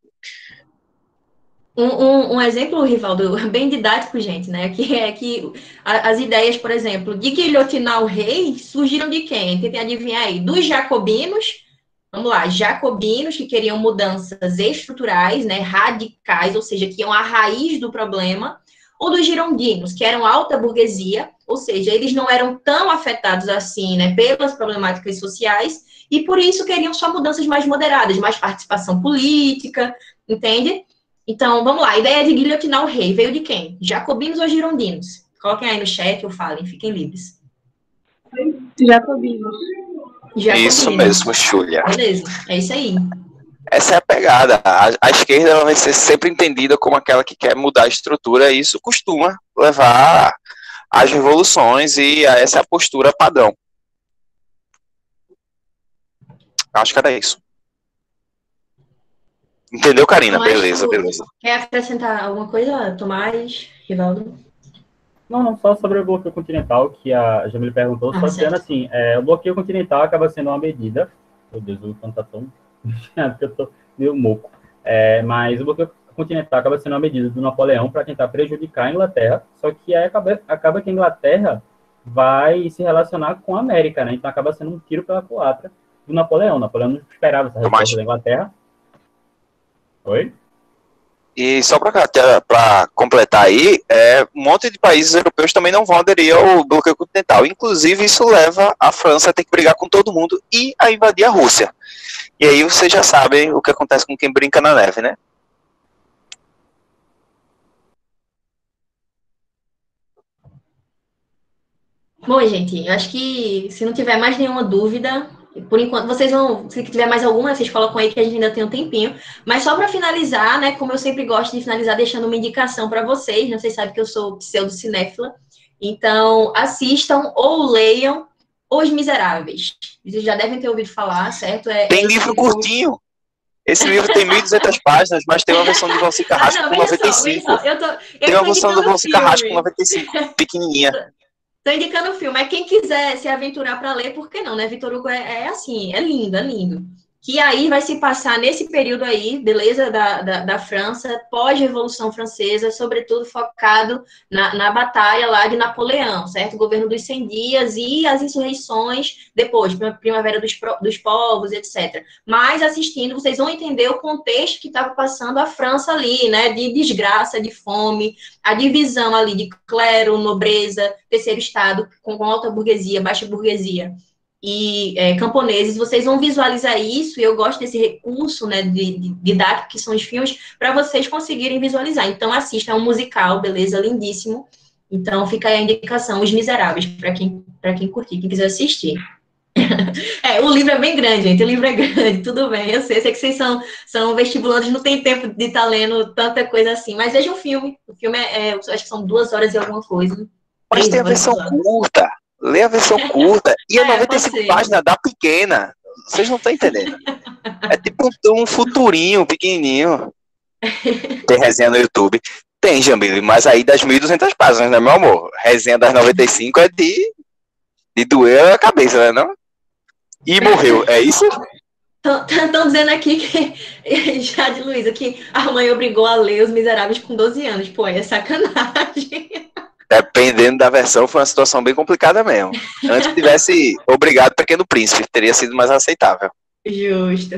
Um exemplo, Rivaldo, bem didático, gente, né? Que é que as ideias, por exemplo, de guilhotinar o rei surgiram de quem? Tentem adivinhar aí. Dos jacobinos. Vamos lá, jacobinos que queriam mudanças estruturais, né, radicais, ou seja, que iam à raiz do problema, ou dos girondinos, que eram alta burguesia, ou seja, eles não eram tão afetados assim, né, pelas problemáticas sociais, e por isso queriam só mudanças mais moderadas, mais participação política, entende? Então, vamos lá, a ideia de guilhotinar o rei veio de quem? Jacobinos ou girondinos? Coloquem aí no chat ou falem, fiquem livres. Jacobinos. Isso mesmo, Júlia. Beleza, é isso aí. Essa é a pegada. A esquerda ela vai ser sempre entendida como aquela que quer mudar a estrutura, e isso costuma levar às revoluções, e essa é a postura padrão. Acho que era isso. Entendeu, Karina? Beleza. Quer acrescentar alguma coisa, Tomás, Rivaldo? Não, só sobre o bloqueio continental, que a Jamile perguntou, só dizendo assim, o bloqueio continental acaba sendo uma medida, meu Deus, o canto tá tão porque eu tô meio moco, mas o bloqueio continental acaba sendo uma medida do Napoleão para tentar prejudicar a Inglaterra, só que aí acaba que a Inglaterra vai se relacionar com a América, né? Então acaba sendo um tiro pela culatra do Napoleão. O Napoleão não esperava essa resposta da Inglaterra. Oi? E só para completar aí, um monte de países europeus também não vão aderir ao bloqueio continental. Inclusive, isso leva a França a ter que brigar com todo mundo e a invadir a Rússia. E aí vocês já sabem o que acontece com quem brinca na neve, né? Bom, gente, eu acho que se não tiver mais nenhuma dúvida, por enquanto, vocês vão, se tiver mais alguma, vocês colocam aí que a gente ainda tem um tempinho. Mas só para finalizar, né, como eu sempre gosto de finalizar deixando uma indicação para vocês, né, vocês sabem que eu sou pseudo-cinéfila, então assistam ou leiam Os Miseráveis. Vocês já devem ter ouvido falar, certo? Tem livro curtinho. Esse livro tem 1.200 páginas, mas tem uma versão do Valci Carrasco com 95. Tem uma versão do Valci Carrasco com 95, pequenininha. Tô indicando o filme, mas quem quiser se aventurar para ler, por que não, né? Vitor Hugo é assim, é lindo, é lindo. que aí vai se passar nesse período aí, beleza, da França, pós-Revolução Francesa, sobretudo focado na batalha lá de Napoleão, certo? O governo dos 100 dias e as insurreições depois, Primavera dos Povos, etc. Mas assistindo, vocês vão entender o contexto que estava passando a França ali, né, de desgraça, de fome, a divisão ali de clero, nobreza, terceiro estado, com alta burguesia, baixa burguesia, e camponeses, vocês vão visualizar isso, e eu gosto desse recurso, né, didático que são os filmes, para vocês conseguirem visualizar. Então, assista, é um musical, beleza, lindíssimo. Então, fica aí a indicação, Os Miseráveis, para quem curtir, quem quiser assistir. O livro é bem grande, gente, o livro é grande, tudo bem, eu sei que vocês são vestibulandos, não tem tempo de estar lendo tanta coisa assim, mas veja o filme eu acho que são 2 horas e alguma coisa. Mas tem a versão curta. Lê a versão curta. E a 95 páginas da pequena. Vocês não estão entendendo. É tipo um futurinho pequenininho. Tem resenha no YouTube. Tem, Jamile, mas aí das 1.200 páginas, né, meu amor? Resenha das 95 é de doer a cabeça, né, não? E morreu, é isso? Estão dizendo aqui que, Jade Luiza, que a mãe obrigou a ler Os Miseráveis com 12 anos. Pô, é sacanagem. Dependendo da versão, foi uma situação bem complicada mesmo. Antes que tivesse obrigado Pequeno Príncipe, teria sido mais aceitável. Justo.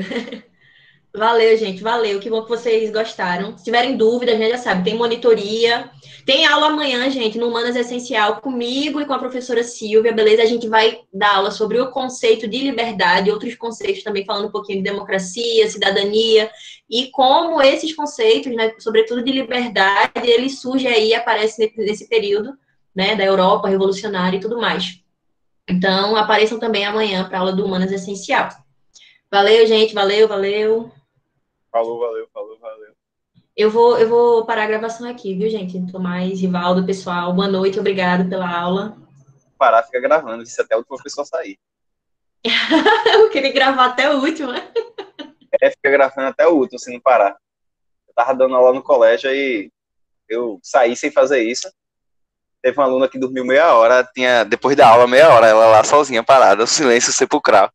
Valeu, gente, valeu. Que bom que vocês gostaram. Se tiverem dúvidas, né, já sabe, tem monitoria. Tem aula amanhã, gente, no Humanas Essencial, comigo e com a professora Silvia, beleza? A gente vai dar aula sobre o conceito de liberdade, outros conceitos também, falando um pouquinho de democracia, cidadania, e como esses conceitos, né, sobretudo de liberdade, eles surgem aí e aparecem nesse período, né, da Europa revolucionária e tudo mais. Então, apareçam também amanhã para a aula do Humanas Essencial. Valeu, gente, valeu. Falou, valeu. Eu vou parar a gravação aqui, viu, gente? Tomás, Rivaldo, pessoal, boa noite, obrigado pela aula. Parar, fica gravando, isso até a última pessoa sair. Eu queria gravar até o último, né? Fica gravando até o último, se não parar. Eu tava dando aula no colégio e eu saí sem fazer isso. Teve uma aluna que dormiu meia hora, depois da aula, meia hora, ela lá sozinha parada, o silêncio sepulcral.